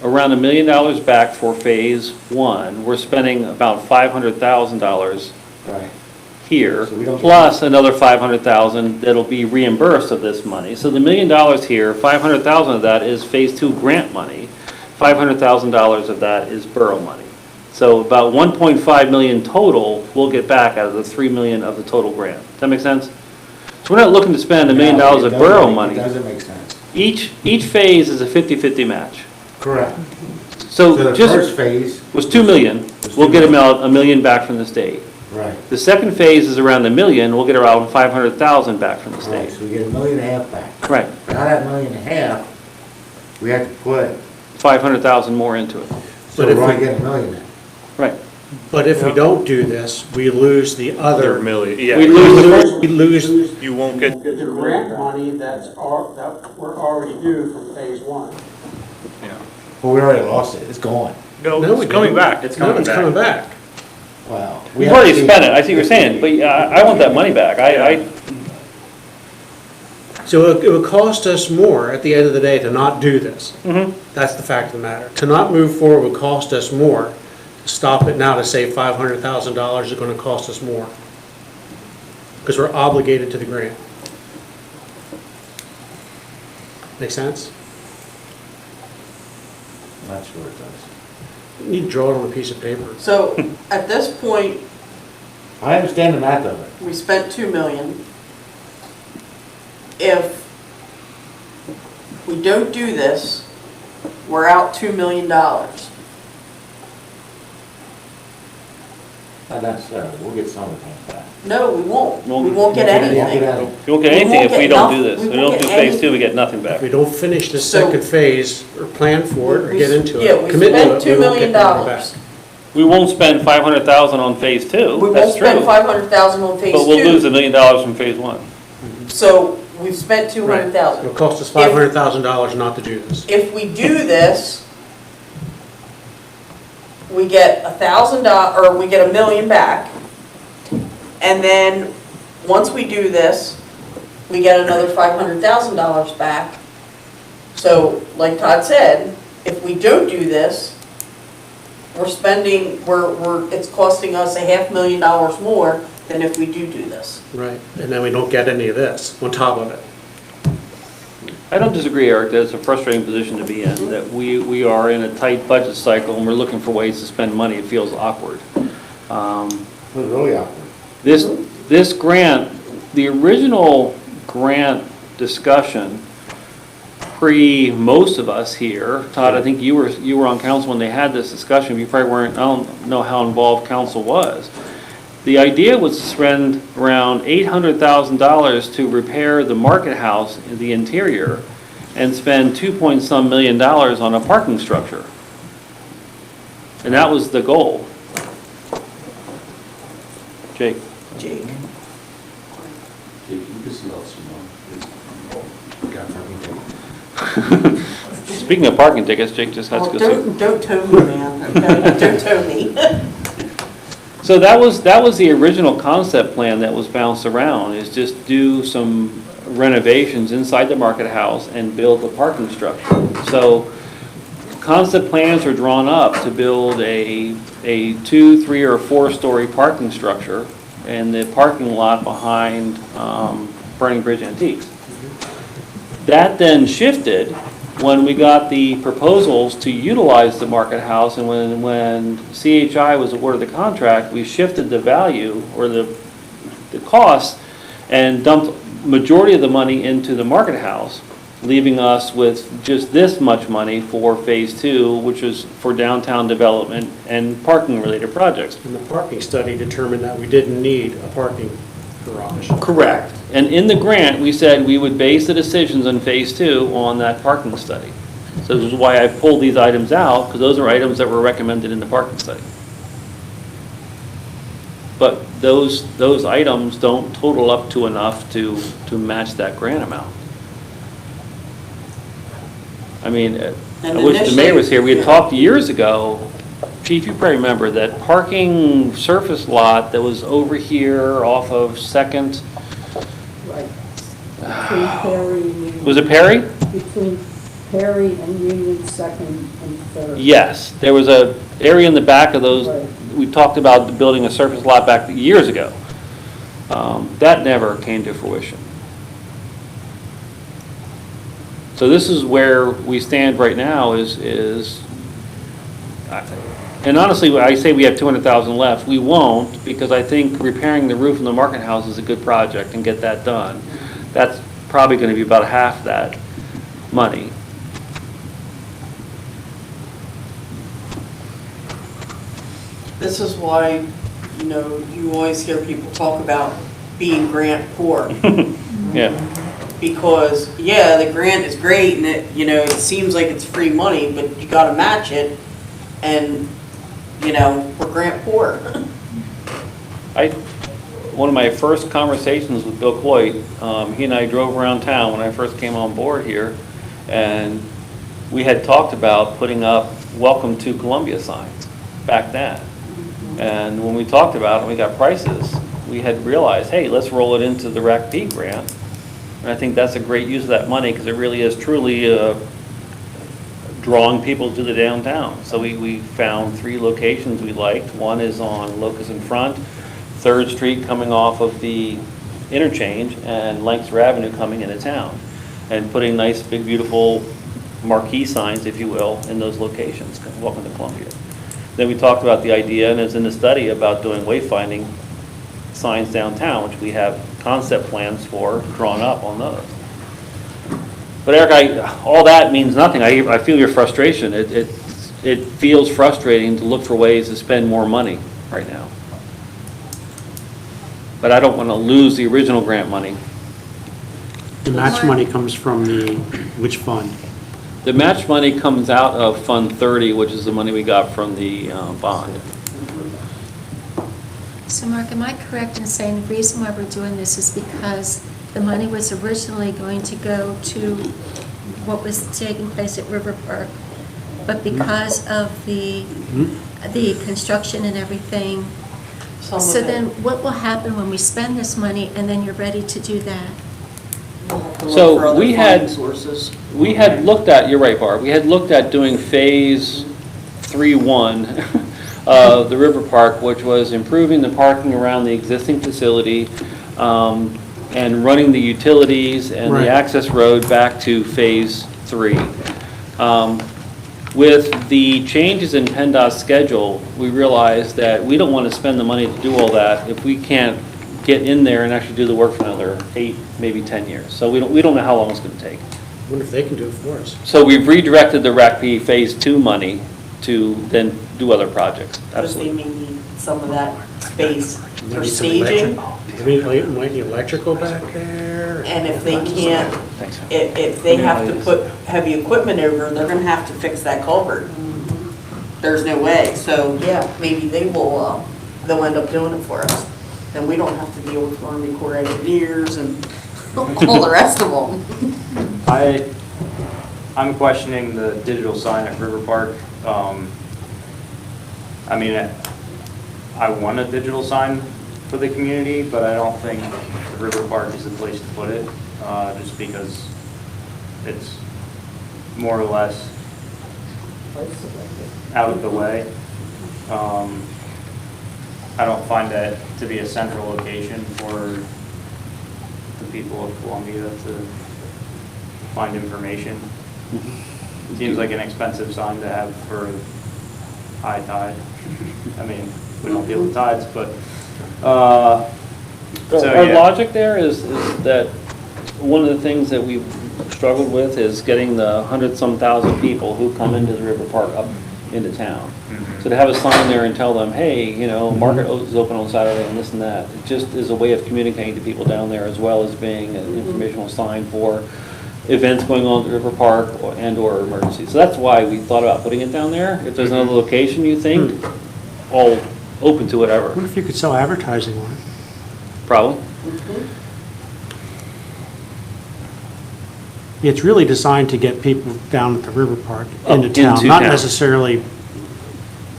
around $1 million back for phase 1. We're spending about $500,000 Right. here, So we don't- plus another $500,000 that'll be reimbursed of this money. So the $1 million here, $500,000 of that is phase 2 grant money. $500,000 of that is borough money. So about 1.5 million total we'll get back out of the 3 million of the total grant. Does that make sense? So we're not looking to spend $1 million No, it of doesn't borough make- money. It doesn't make sense. Each phase is a 50-50 match. Correct. So So the just first phase, was 2 million. We'll get about $1 million back from the state. right, The second phase is around $1 million. We'll get around 500,000 back from the right, state. so we get $1.5 million back. Right, But out of that $1.5 million, we have to put, 500,000 more into it. so But if we're only we- getting $1 million then. Right. But if we don't do this, we lose the Other other, million, yeah. We lose the first, we lose You won't get, the grant money that we're already due from phase 1. yeah. Well, we already lost it, it's gone. No, No, we it's coming didn't. back. No, it's coming back. Wow. we've already spent it. I see what you're saying, but I want that money back. So it would cost us more at the end of the day to not do this. Mhm. That's the fact of the matter. To not move forward would cost us more stop it now to save $500,000 is gonna cost us more. Because we're obligated to the grant. Make sense? Not sure it does. You need to draw it on a piece of paper. So, at this point, I understand the math of it. we spent 2 million. If we don't do this, we're out $2 million. Not necessarily, we'll get some of the back. No, we won't. Won't- We won't get anything. You won't get We anything won't if we get don't do noth- this. we We won't don't do get phase any- 2, we get nothing back. If we don't finish the So- second phase, or plan for it, or get into Yeah, it, we commit to spent it, $2 we won't get million. the money back. We won't spend 500,000 on phase 2, We won't that's spend true. 500,000 on phase But we'll lose two. $1 million from phase 1. So, we've spent 200,000. It'll cost us $500,000 not to do this. If we do this, we get $1,000, or we get $1 million back. And then, once we do this, we get another $500,000 back. So, like Todd said, if we don't do this, we're spending, it's costing us $500,000 more than if we do this. Right, and then we don't get any of this on top of it. I don't disagree, Eric, that it's a frustrating position to be in, that we are in a tight budget cycle and we're looking for ways to spend money, it feels awkward. It was really awkward. This grant, the original grant discussion, most of us here, Todd, I think you were on council when they had this discussion, you probably weren't, I don't know how involved council was. The idea was to spend around $800,000 to repair the market house in the interior and spend $2 million on a parking structure. And that was the goal. Jake. Jake. Speaking of parking tickets, Jake just has to go see. Don't tow me, man, okay? Don't tow me. So that was the original concept plan that was bounced around, is just do some renovations inside the market house and build the parking structure. So concept plans are drawn up to build a 2, 3, or 4-story parking structure in the parking lot behind Burning Bridge Antiques. That then shifted when we got the proposals to utilize the market house, and when CHI was awarded the contract, we shifted the value or the cost and dumped majority of the money into the market house, leaving us with just this much money for phase 2, which is for downtown development and parking related projects. And the parking study determined that we didn't need a parking garage. Correct. And in the grant, we said we would base the decisions on phase 2 on that parking study. So this is why I pulled these items out, because those are items that were recommended in the parking study. But those items don't total up to enough to match that grant amount. I mean, I wish the mayor was here. We had talked years ago, Chief, you probably remember that parking surface lot that was over here off of Second. Right. Between Perry and Was it Perry? Between Perry and Union, Second and Third. Yes, there was a area in the back of those, Right. we talked about building a surface lot back years ago. That never came to fruition. So this is where we stand right now is and honestly, I say we have 200,000 left. We won't, because I think repairing the roof in the market house is a good project and get that done. That's probably going to be about half that money. This is why, you always hear people talk about being grant poor. Yeah. Because, the grant is great and it seems like it's free money, but you gotta match it. And, we're grant poor. One of my first conversations with Bill Coit, he and I drove around town when I first came on board here, and we had talked about putting up Welcome to Columbia signs back then. And when we talked about it and we got prices, we had realized, hey, let's roll it into the RACP grant. And I think that's a great use of that money, because it really is truly drawing people to the downtown. So we found 3 locations we liked. One is on Locust in Front, 3rd Street coming off of the interchange, and Lancaster Avenue coming into town. And putting nice, big, beautiful marquee signs, if you will, in those locations. Welcome to Columbia. Then we talked about the idea, and it's in the study, about doing wayfinding signs downtown, which we have concept plans for drawn up on those. But Eric, all that means nothing. I feel your frustration. It feels frustrating to look for ways to spend more money right now. But I don't want to lose the original grant money. The match money comes from which fund? The match money comes out of Fund 30, which is the money we got from the bond. So Mark, am I correct in saying the reason why we're doing this is because the money was originally going to go to what was taking place at River Park, but because of the construction and everything, so then what will happen when we spend this money and then you're ready to do that? So we had looked at, you're right, Barb, we had looked at doing phase 3-1 of the River Park, which was improving the parking around the existing facility, and running the utilities and the access road back to phase 3. With the changes in PennDOT's schedule, we realized that we don't want to spend the money to do all that if we can't get in there and actually do the work for another 8, maybe 10 years. So we don't know how long it's going to take. I wonder if they can do it for us. So we've redirected the RACP Phase 2 money to then do other projects. Because they may need some of that space for Maybe some staging. Might need electrical back there. And if they can't, if they have to put heavy equipment over, they're gonna have to fix that culvert. There's no way, so yeah, maybe they'll end up doing it for us. Then we don't have to deal with Army Corps of Engineers and all the rest of them. I'm questioning the digital sign at River Park. I mean, I want a digital sign for the community, but I don't think River Park is the place to put it, just because it's more or less out of the way. I don't find that to be a central location for the people of Columbia to find information. Seems like an expensive sign to have for high tide. I mean, we don't deal with tides, but Our logic there is that one of the things that we've struggled with is getting the 100-some thousand people who come into the River Park up into town. So to have a sign there and tell them, hey, you know, Market is open on Saturday and this and that, it just is a way of communicating to people down there, as well as being an informational sign for events going on at River Park and/or emergencies. So that's why we thought about putting it down there. If there's another location you think, all open to whatever. I wonder if you could sell advertising on it. Problem? It's really designed to get people down at the River Park into town, into not town. necessarily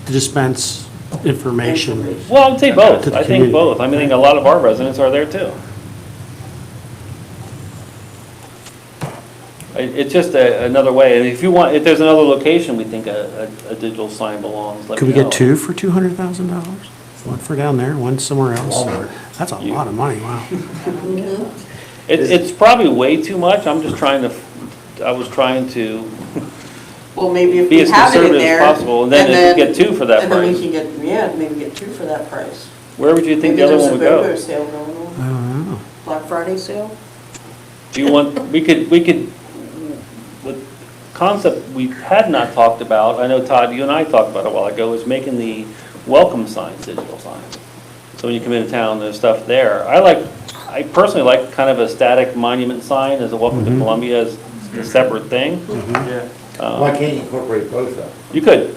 to dispense information. Well, I'd say both. To the I think community. both. I mean, a lot of our residents are there too. It's just another way, and if you want, if there's another location we think a digital sign belongs, let Could me we know. get 2 for $200,000? One for down there, one somewhere else. That's a lot of money, wow. It's probably way too much. I'm just trying to, I was trying to Well, maybe if be we as have it in conservative as there. possible, and then if we get 2 for that And then we price. can get, yeah, maybe get 2 for that price. Where would you think Maybe the other there's one would a BOGO go? sale going on, I don't know. Black Friday sale. Do you want, we could, the concept we had not talked about, I know Todd, you and I talked about it a while ago, is making the welcome signs digital signs. So when you come into town, there's stuff there. I personally like kind of a static monument sign as a welcome to Columbia as a separate thing. Why can't you incorporate both though? You could.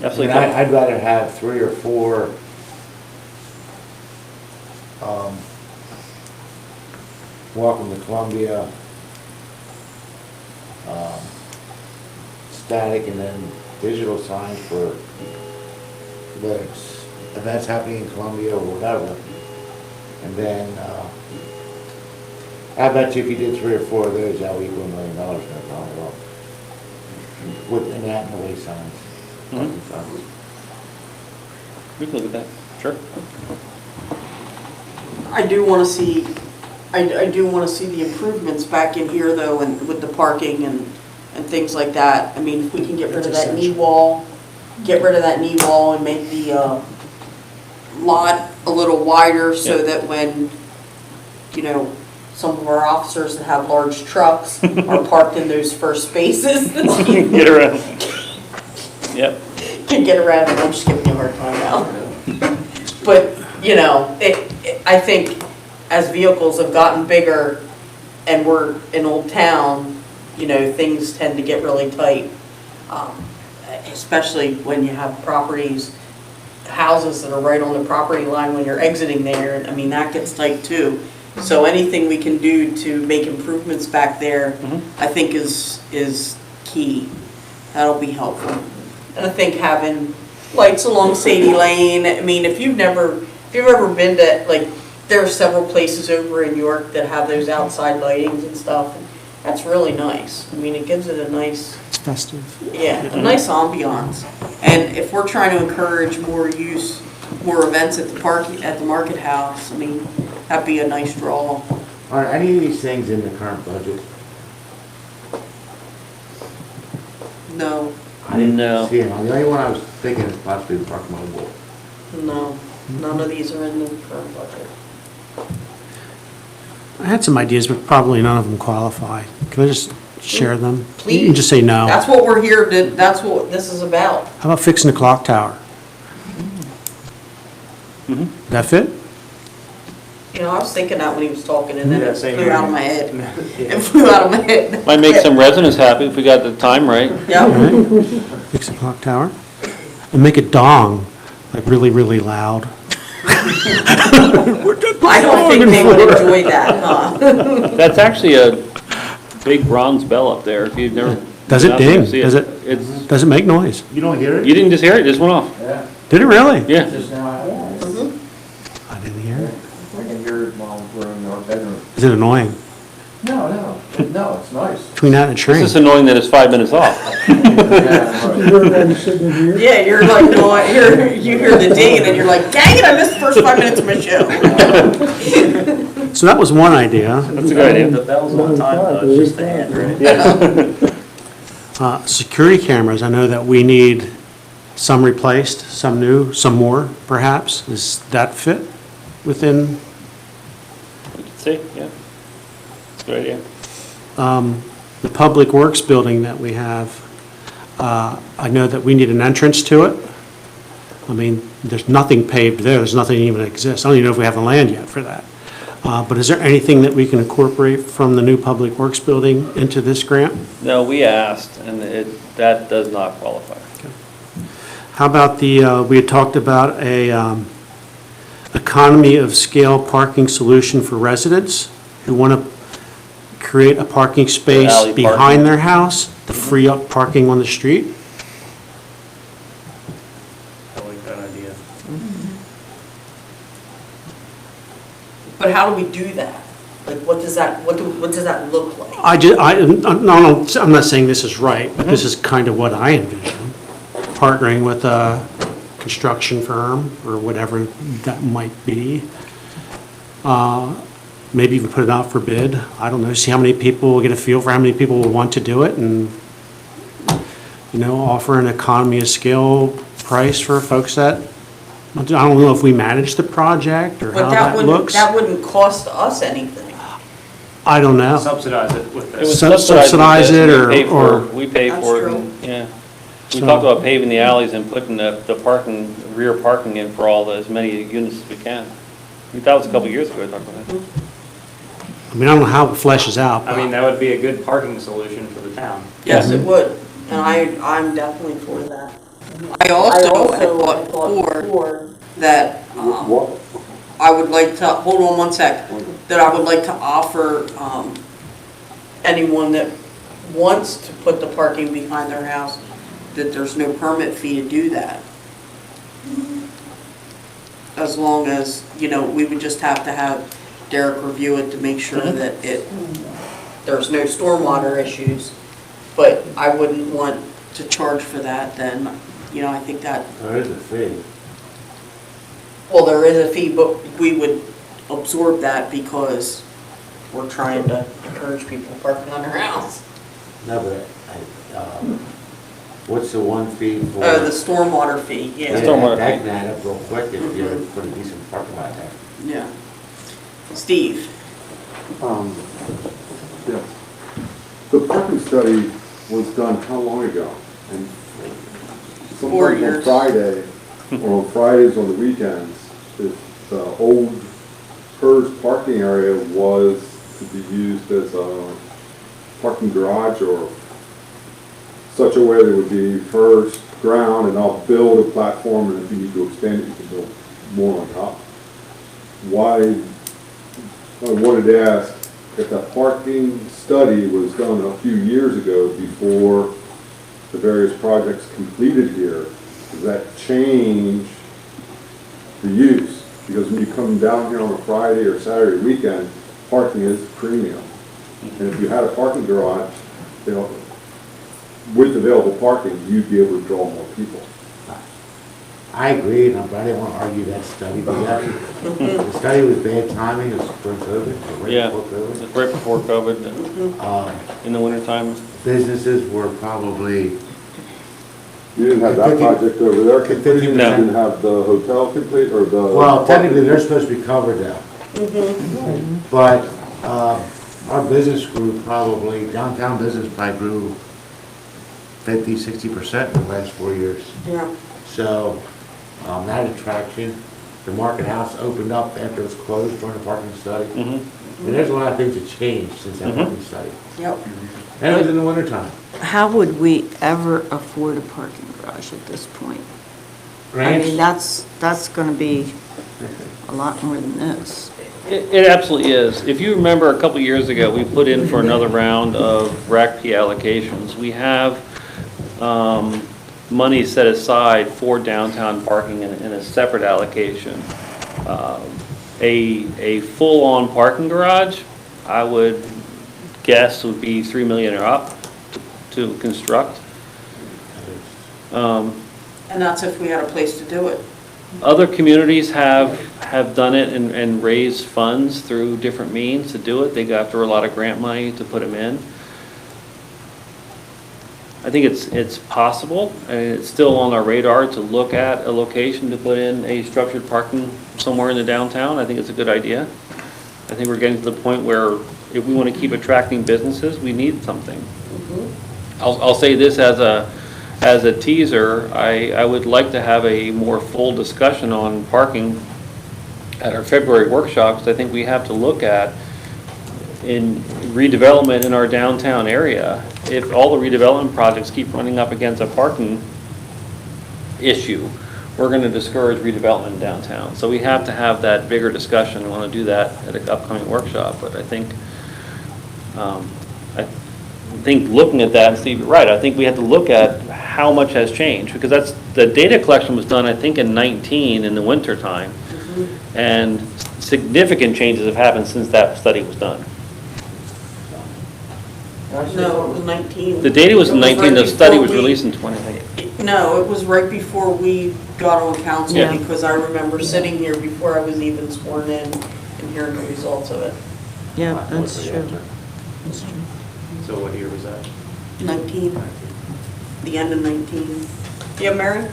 Absolutely. I mean, I'd rather have 3 or 4 welcome to Columbia, static and then digital signs for the events happening in Columbia or whatever. And then, I bet you if you did 3 or 4 of those, that would equal $1 million, no problem at all. with that and the way signs. We can look at that, sure. I do want to see, I do want to see the improvements back in here though, and with the parking and things like that. I mean, if we can get rid of that knee wall, and make the lot a little wider so that when, you know, some of our officers that have large trucks are parked in those first spaces. Get around. Yep. Can get around, and I'm just giving you a hard time now. But, you know, I think as vehicles have gotten bigger and we're in Old Town, you know, things tend to get really tight. Especially when you have properties, houses that are right on the property line when you're exiting there. I mean, that gets tight too. So anything we can do to make improvements back there, I think is key. That'll be helpful. And I think having lights along Sadie Lane, I mean, if you've ever been to, like, there are several places over in York that have those outside lightings and stuff. And that's really nice. I mean, it gives it a nice... It's festive. Yeah, a nice ambiance. And if we're trying to encourage more use, more events at the park, at the Market House, I mean, that'd be a nice draw. Are any of these things in the current budget? No, I didn't No. see them. The only one I was thinking is possibly the Park Mobile. no, none of these are in the current budget. I had some ideas, but probably none of them qualify. Can I just share them? Please. You can just say no. That's what we're here to, that's what this is about. How about fixing the clock tower? That fit? You know, I was thinking that when he was talking, and then Yeah, it same flew here. out of my head. It flew out of my head. Might make some residents happy if we got the time right. Yeah. Right? Fix the clock tower. And make it dong, like really, really loud. I don't think they would enjoy that, huh? That's actually a big bronze bell up there, if you've never. Does it been up there, ding? see Does It's, Does it make noise? You don't hear it? you didn't just hear it, it just went off. Yeah, Did it really? Yeah. just now, I didn't hear it. I can hear it while we're in our bedroom. Is it annoying? No, it's nice. Between that and a It's train? just annoying that it's 5 minutes off. Yeah, you're like, you hear the ding, and then you're like, dang it, I missed the first 5 minutes of my show. So that was one idea. That's a good idea. The bell's on time though, it's just the hand, right? Security cameras, I know that we need some replaced, some new, some more, perhaps. Does that fit within? We could see, yeah. Good idea. The Public Works building that we have, I know that we need an entrance to it. I mean, there's nothing paved there, there's nothing even exists. I don't even know if we have the land yet for that. But is there anything that we can incorporate from the new Public Works building into this grant? No, we asked, and that does not qualify. How about we had talked about a economy of scale parking solution for residents who want to create a parking space Alley behind parking. their house to free up parking on the street? I like that idea. But how do we do that? Like, what does that look like? I'm not saying this is right, but this is kind of what I envision. Partnering with a construction firm or whatever that might be. Maybe even put it out for bid. I don't know, see how many people, get a feel for how many people will want to do it and, you know, offer an economy of scale price for folks that, I don't know if we manage the project or how But that looks. that wouldn't cost us anything. I don't know. Subsidize it with It would this. Subsidize it We pay or. We pay That's for it, true. and, yeah. We So- talked about paving the alleys and putting the parking, rear parking in for as many units as we can. That was a couple of years ago, I talked about that. I mean, I don't know how it fleshes out. I mean, that would be a good parking solution for the town. Yes, it would, and I'm definitely for that. I also had thought before that, I would like to, hold on one sec, that I would like to offer, anyone that wants to put the parking behind their house, that there's no permit fee to do that. As long as, you know, we would just have to have Derek review it to make sure that there's no stormwater issues. But I wouldn't want to charge for that, then, you know, I think that, There is a fee. well, there is a fee, but we would absorb that because we're trying to encourage people parking on their house. No, but, what's the one fee for? The stormwater fee, yeah. That can add up real quick if you put a decent parking lot there. Yeah. Steve? Yeah. The parking study was done how long ago? And 4 sometimes years. on Friday, or on Fridays on the weekends, if the old PERS parking area was to be used as a parking garage or such a way that would be first ground, and I'll build a platform, and if you need to expand it, you can build more on top. Why, I wanted to ask if that parking study was done a few years ago before the various projects completed here, does that change the use? Because when you come down here on a Friday or Saturday weekend, parking is premium. And if you had a parking garage, you know, with available parking, you'd be able to draw more people. I agree, and I didn't want to argue that study, but the study was bad timing, it was during COVID, or right Yeah, before COVID. right before COVID, in the wintertime. Businesses were probably. You didn't have that project over there completed, you No. didn't have the hotel complete, or the... Well, technically, they're supposed to be covered now. But our business grew probably, downtown business probably grew 50–60% in the last 4 years. Yeah. So that attraction, the Market House opened up after it was closed during the parking study. And there's a lot of things that changed since that parking study. Yep. And it was in the wintertime. How would we ever afford a parking garage at this point? I Grants? mean, that's gonna be a lot more than this. It absolutely is. If you remember, a couple years ago, we put in for another round of RACP allocations. We have money set aside for downtown parking in a separate allocation. A full-on parking garage, I would guess would be 3 million or up to construct. And that's if we had a place to do it. Other communities have done it and raised funds through different means to do it. They go after a lot of grant money to put them in. I think it's possible, and it's still on our radar to look at a location to put in a structured parking somewhere in the downtown. I think it's a good idea. I think we're getting to the point where if we want to keep attracting businesses, we need something. I'll say this as a teaser, I would like to have a more full discussion on parking at our February workshops. I think we have to look at in redevelopment in our downtown area. If all the redevelopment projects keep running up against a parking issue, we're going to discourage redevelopment downtown. So we have to have that bigger discussion. I want to do that at an upcoming workshop, but I think looking at that, and Steve, you're right, I think we have to look at how much has changed, because that's, the data collection was done, I think, in 19 in the winter time. And significant changes have happened since that study was done. No, it was 19. The data was in It 19, right the study was before we- released in 20, I think. No, it was right before we got on council, Yeah. because I remember sitting here before I was even sworn in and hearing the results of it. Yeah, that's true. So what year was that? 19, the end of 19. Yeah, Mary?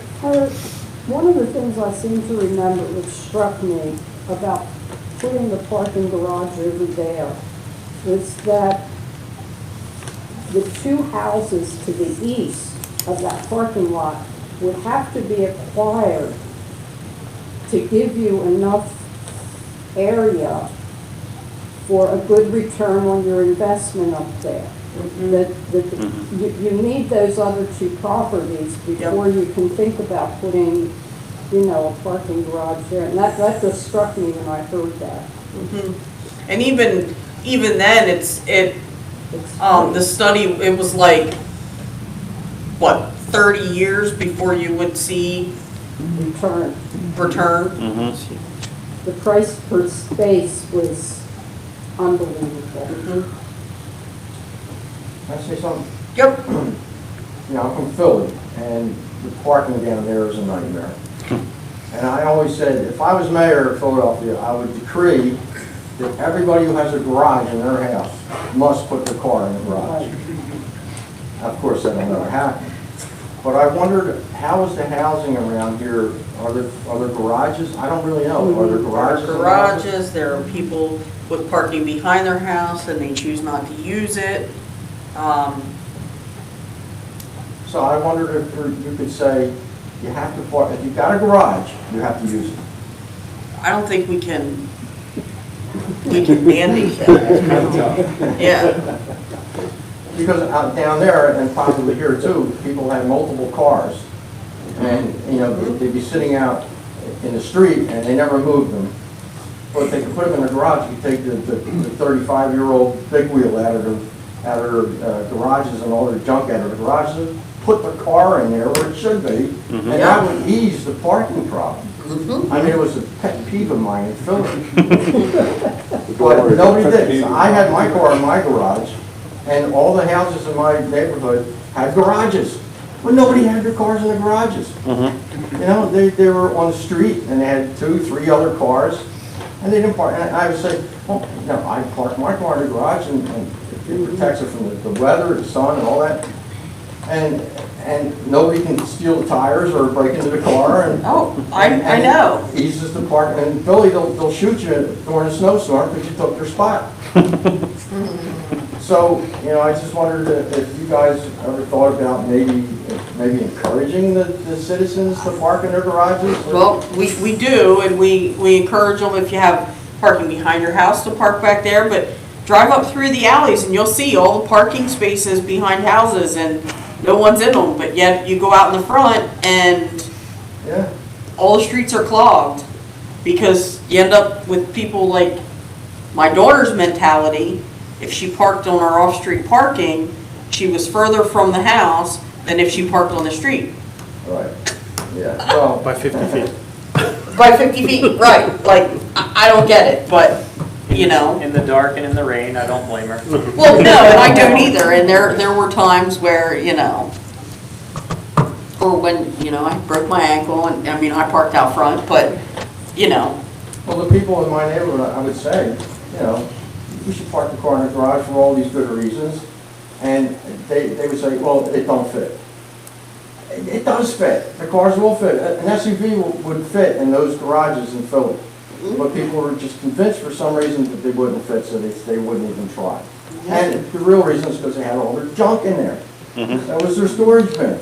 One of the things I seem to remember which struck me about putting the parking garage over there was that the two houses to the east of that parking lot would have to be acquired to give you enough area for a good return on your investment up there. You need those other two properties before you can think about putting, a parking garage there. And that just struck me when I heard that. And even then, the study, it was like, what, 30 years before you would see return. Mm-hmm. The price per space was unbelievable. Can I say something? Yep. you know, I'm from Philly, and the parking down there is a nightmare. And I always said, if I was mayor of Philadelphia, I would decree that everybody who has a garage in their house must put their car in the garage. Of course, that'll never happen. But I wondered, how is the housing around here? Are there garages? I don't really know. Are there garages? There are garages, there are people with parking behind their house and they choose not to use it. So I wondered if you could say, you have to park, if you've got a garage, you have to use it. I don't think we can mandate that. Yeah. Because down there, and probably here too, people have multiple cars. And, you know, they'd be sitting out in the street and they never move them. But they could put them in the garage. You take the 35-year-old big wheel out of their garages and all their junk out of the garages, put the car in there where it should be, and that would ease the parking problem. I mean, it was a pet peeve of mine in Philly. But nobody did. I had my car in my garage, and all the houses in my neighborhood had garages. But nobody had their cars in the garages. You know, they were on the street, and they had 2, 3 other cars, and they didn't park. And I would say, well, you know, I parked my car in the garage, and it protects it from the weather, the sun, and all that. And nobody can steal the tires or break into the car. And I know. It eases the park. And in Philly, they'll shoot you during a snowstorm because you took their spot. So, you know, I just wondered if you guys ever thought about maybe encouraging the citizens to park in their garages? Well, we do, and we encourage them, if you have parking behind your house, to park back there, but drive up through the alleys and you'll see all the parking spaces behind houses and no one's in them, but yet you go out in the front and all the streets are clogged, because you end up with people like my daughter's mentality. If she parked on our off-street parking, she was further from the house than if she parked on the street. Right, yeah. Well, By 50 feet. By 50 feet, right. Like, I don't get it, but, you know. In the dark and in the rain, I don't blame her. Well, no, and I don't either. And there were times where, you know, or when, you know, I broke my ankle, and I mean, I parked out front, but, you know. Well, the people in my neighborhood, I would say, you know, you should park the car in the garage for all these good reasons. And they would say, well, it don't fit. It does fit. The cars will fit. An SUV would fit in those garages in Philly. But people were just convinced for some reason that they wouldn't fit, so they wouldn't even try. And the real reason is because they had all their junk in there. That was their storage bin.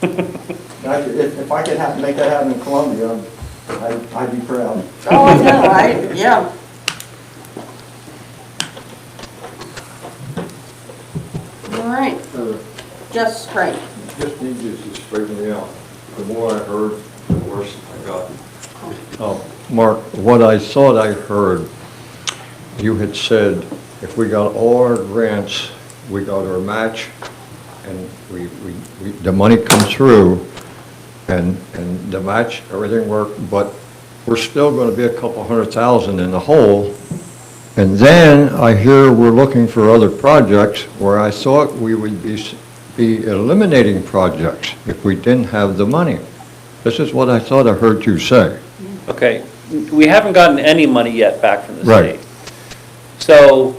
If I could make that happen in Columbia, I'd be proud. Oh, no, yeah. All right. Just Frank. Just need you to straighten me out. The more I heard, the worse I got. Oh, Mark, what I thought I heard, you had said, if we got all our grants, we got our match, and the money comes through, and the match, everything worked, but we're still going to be a couple $100,000 in the hole. And then I hear we're looking for other projects where I thought we would be eliminating projects if we didn't have the money. This is what I thought I heard you say. Okay, we haven't gotten any money yet back from the Right. state. So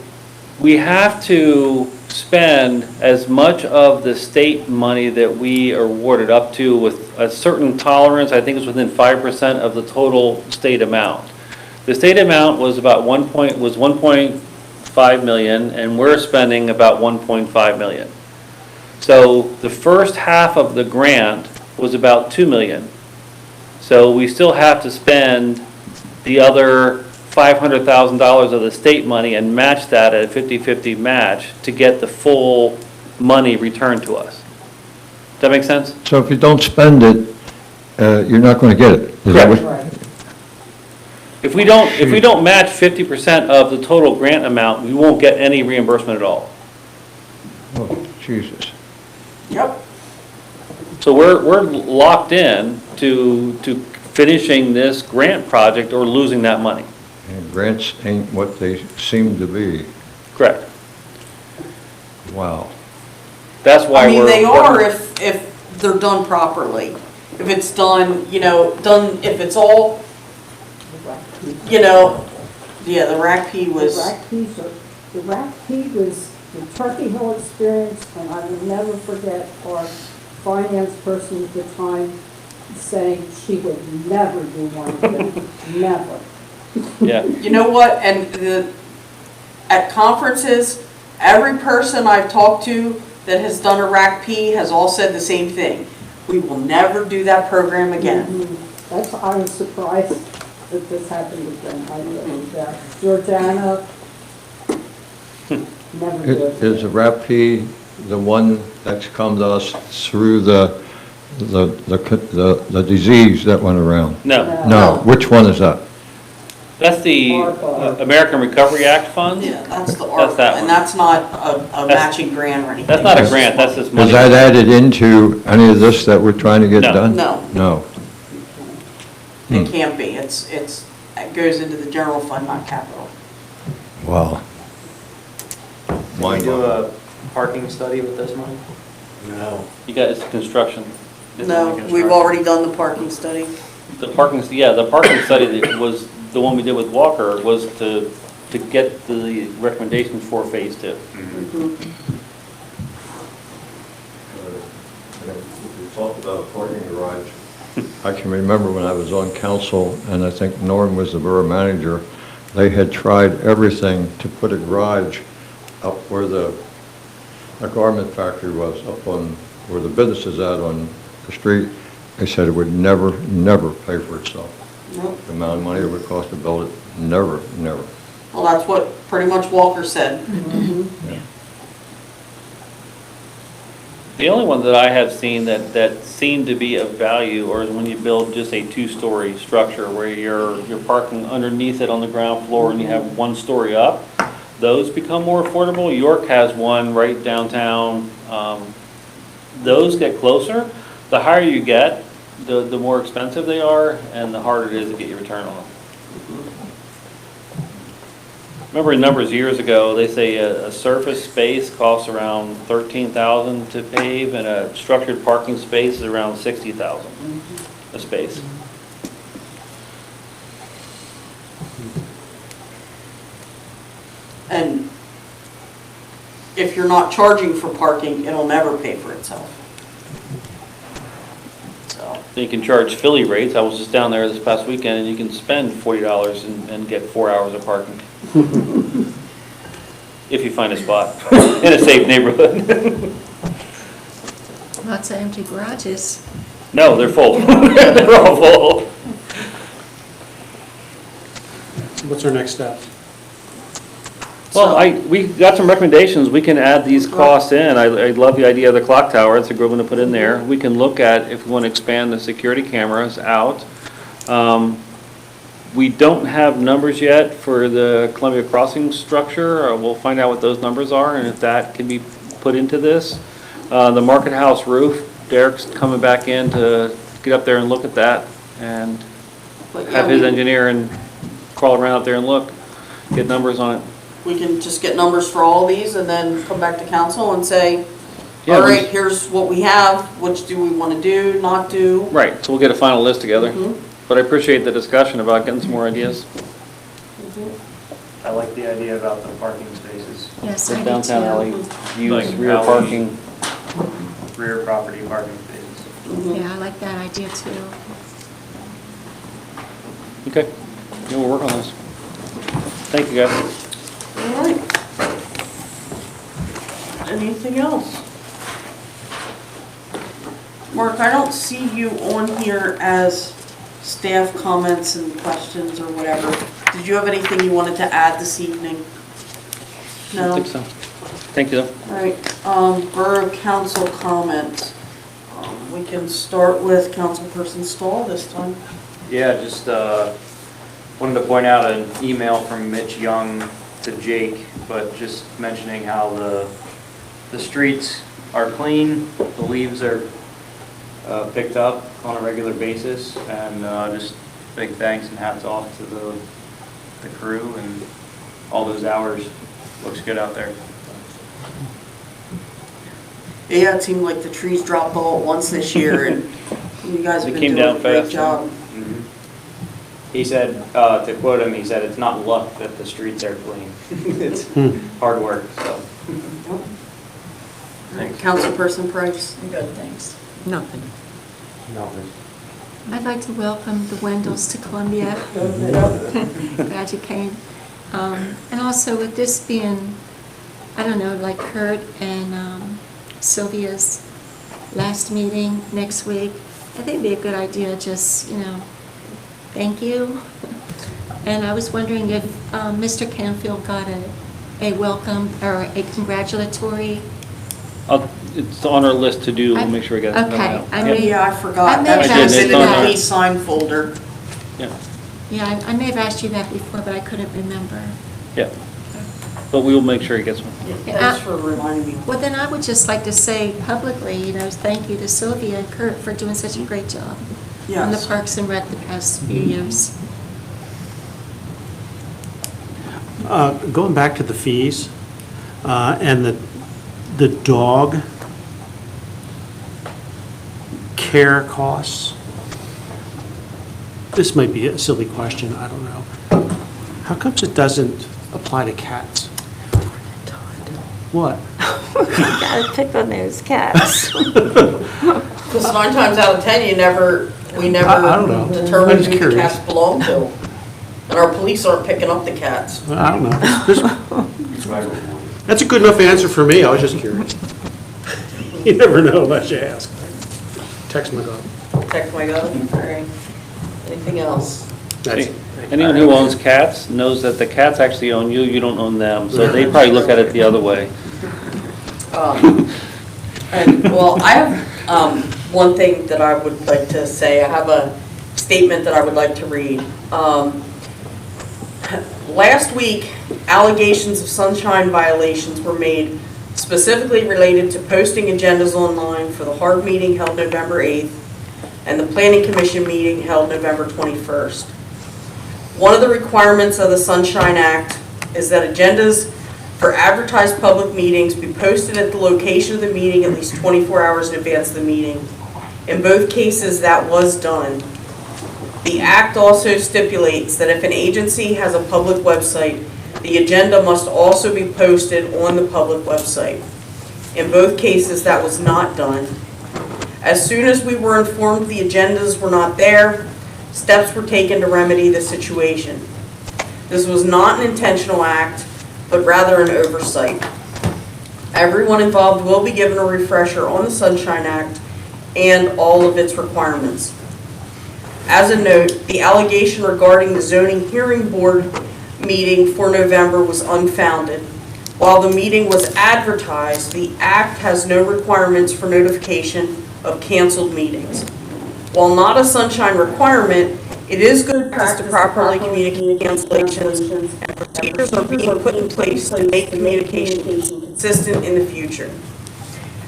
we have to spend as much of the state money that we are awarded up to with a certain tolerance. I think it's within 5% of the total state amount. The state amount was about 1.5 million, and we're spending about 1.5 million. So the first half of the grant was about 2 million. So we still have to spend the other $500,000 of the state money and match that at a 50-50 match to get the full money returned to us. Does that make sense? So if you don't spend it, you're not going to get it. Is that what- If we don't match 50% of the total grant amount, we won't get any reimbursement at all. Oh, Jesus. Yep. So we're locked in to finishing this grant project or losing that money. And grants ain't what they seem to be. Correct. Wow. That's why I mean, we're. they are if they're done properly. If it's done, if it's all, yeah, the rack P was. The rack P was the Turkey Hill experience, and I will never forget our finance person at the time saying she would never do one of them, never. Yeah. You know what, and at conferences, every person I've talked to that has done a rack P has all said the same thing. We will never do that program again. I was surprised that this happened with them. I really, Georgiana, never do it. Is the RAP-P the one that's come to us through the disease that went around? No. No, which one is that? That's the American Recovery Act fund? Yeah, that's the That's ARPA, that one. and that's not a matching grant or anything. That's not a grant, that's just money. Is that added into any of this that we're trying to get No. done? No. No. It can't be. It goes into the general fund, not capital. Wow. Can we do a parking study with this money? No. You got, it's construction. It's No, only we've construction. already done the parking study. The parking study that was, the one we did with Walker, was to get the recommendations for phase 2. We talked about a parking garage. I can remember when I was on council, and I think Norm was the borough manager, they had tried everything to put a garage up where the garment factory was, up on where the business is at on the street. They said it would never pay for itself. Nope. The amount of money it would cost to build it, never. Well, that's what pretty much Walker said. The only one that I have seen that seemed to be of value, or is when you build just a 2-story structure where you're parking underneath it on the ground floor and you have 1 story up, those become more affordable. York has one right downtown. Those get closer. The higher you get, the more expensive they are, and the harder it is to get your return on them. Remember in numbers years ago, they say a surface space costs around $13,000 to pave, and a structured parking space is around $60,000 a space. And if you're not charging for parking, it'll never pay for itself. So You can charge Philly rates. I was just down there this past weekend, and you can spend $40 and get 4 hours of parking. If you find a spot in a safe neighborhood. Lots of empty garages. No, they're full. They're all full. What's our next step? Well, we got some recommendations. We can add these costs in. I love the idea of the clock tower. It's a good one to put in there. We can look at if we want to expand the security cameras out. We don't have numbers yet for the Columbia Crossing structure. We'll find out what those numbers are and if that can be put into this. The Market House roof, Derek's coming back in to get up there and look at that and have his engineer and crawl around up there and look, get numbers on it. we can just get numbers for all these and then come back to council and say, Yeah, all right, here's what we have, which do we want to do, not do? Right, so we'll get a final list together. But I appreciate the discussion about getting some more ideas. I like the idea about the parking spaces. Yes, The I do downtown alley too. views, Like rear alley. parking. Rear property parking spaces. Yeah, I like that idea too. Okay, yeah, we'll work on this. Thank you, guys. All right. Anything else? Mark, I don't see you on here as staff comments and questions or whatever. Did you have anything you wanted to add this evening? I No? think so. Thank you, though. All right, Borough Council comment. We can start with Councilperson Stahl this time. Yeah, just wanted to point out an email from Mitch Young to Jake, but just mentioning how the streets are clean, the leaves are picked up on a regular basis, and just big thanks and hats off to the crew and all those hours. Looks good out there. Yeah, it seemed like the trees dropped all at once this year, and you guys have They been came doing down a great fast, job. He said, to quote him, he said, "It's not luck that the streets are clean. It's hard work," so. Councilperson Price? Good, thanks. Nothing. I'd like to welcome the Wendells to Columbia. Glad you came. And also with this being, I don't know, like Kurt and Sylvia's last meeting next week, I think it'd be a good idea, just, thank you. And I was wondering if Mr. Canfield got a welcome or a congratulatory. It's on our list to do, we'll make sure we get it. Okay, Yeah, I forgot. I may That have was asked in you the that. please sign folder. Yeah, Yeah, I may have asked you that before, but I couldn't remember. yeah. But we will make sure he gets one. Thanks for reminding me. Well, then I would just like to say publicly, thank you to Sylvia and Kurt for doing such a great job on the Yes. Parks and Rec the past few years. Going back to the fees, and the dog care costs, this might be a silly question, I don't know. How comes it doesn't apply to cats? What? Gotta pick on those cats. Because 9 times out of 10, we never I don't know. determine I'm just who the curious. cats belong to. And our police aren't picking up the cats. I don't know. That's a good enough answer for me, I was just curious. You never know unless you ask. Text my dog. Text my God. All right. Anything else? That's- Anyone who owns cats knows that the cats actually own you, you don't own them, so they probably look at it the other way. Well, I have one thing that I would like to say. I have a statement that I would like to read. Last week, allegations of sunshine violations were made specifically related to posting agendas online for the HARB meeting held November 8th and the Planning Commission meeting held November 21st. One of the requirements of the Sunshine Act is that agendas for advertised public meetings be posted at the location of the meeting at least 24 hours in advance of the meeting. In both cases, that was done. The Act also stipulates that if an agency has a public website, the agenda must also be posted on the public website. In both cases, that was not done. As soon as we were informed the agendas were not there, steps were taken to remedy the situation. This was not an intentional act, but rather an oversight. Everyone involved will be given a refresher on the Sunshine Act and all of its requirements. As a note, the allegation regarding the zoning hearing board meeting for November was unfounded. While the meeting was advertised, the Act has no requirements for notification of canceled meetings. While not a sunshine requirement, it is good practice to properly communicate cancellations, and procedures are being put in place to make communication consistent in the future.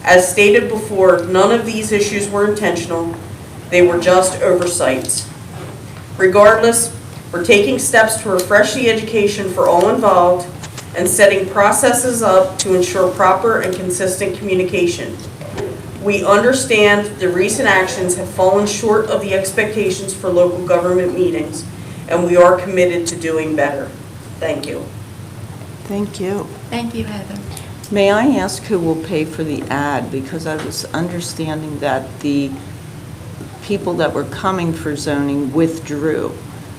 As stated before, none of these issues were intentional. They were just oversights. Regardless, we're taking steps to refresh the education for all involved and setting processes up to ensure proper and consistent communication. We understand the recent actions have fallen short of the expectations for local government meetings, and we are committed to doing better. Thank you. Thank you. Thank you, Heather. May I ask who will pay for the ad? Because I was understanding that the people that were coming for zoning withdrew.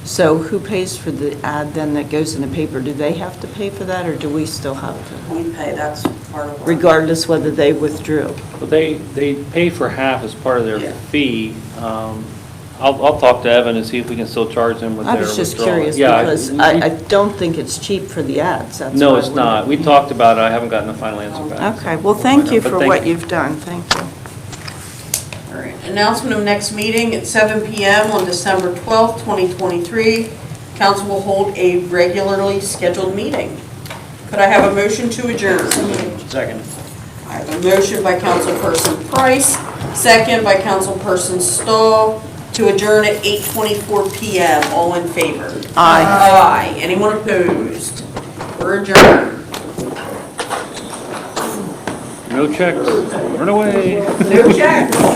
So who pays for the ad then that goes in the paper? Do they have to pay for that, or do we still have to? We pay, that's part of our... Regardless whether they withdrew? But they pay for half as part of their fee. I'll talk to Evan and see if we can still charge them with their I withdrawal. was just curious, Yeah, because I don't think it's cheap for the ads, that's No, why it's I not. We talked about it, I haven't gotten a final answer back. Okay, well, thank you But for thank what you. you've done, thank you. All right, announcement of next meeting at 7 p.m. on December 12th, 2023. Council will hold a regularly scheduled meeting. Could I have a motion to adjourn? Second. I have a motion by Councilperson Price, second by Councilperson Stahl, to adjourn at 8:24 p.m. All in favor? Aye. Aye. Anyone opposed? We're adjourned. No checks, run away. No checks.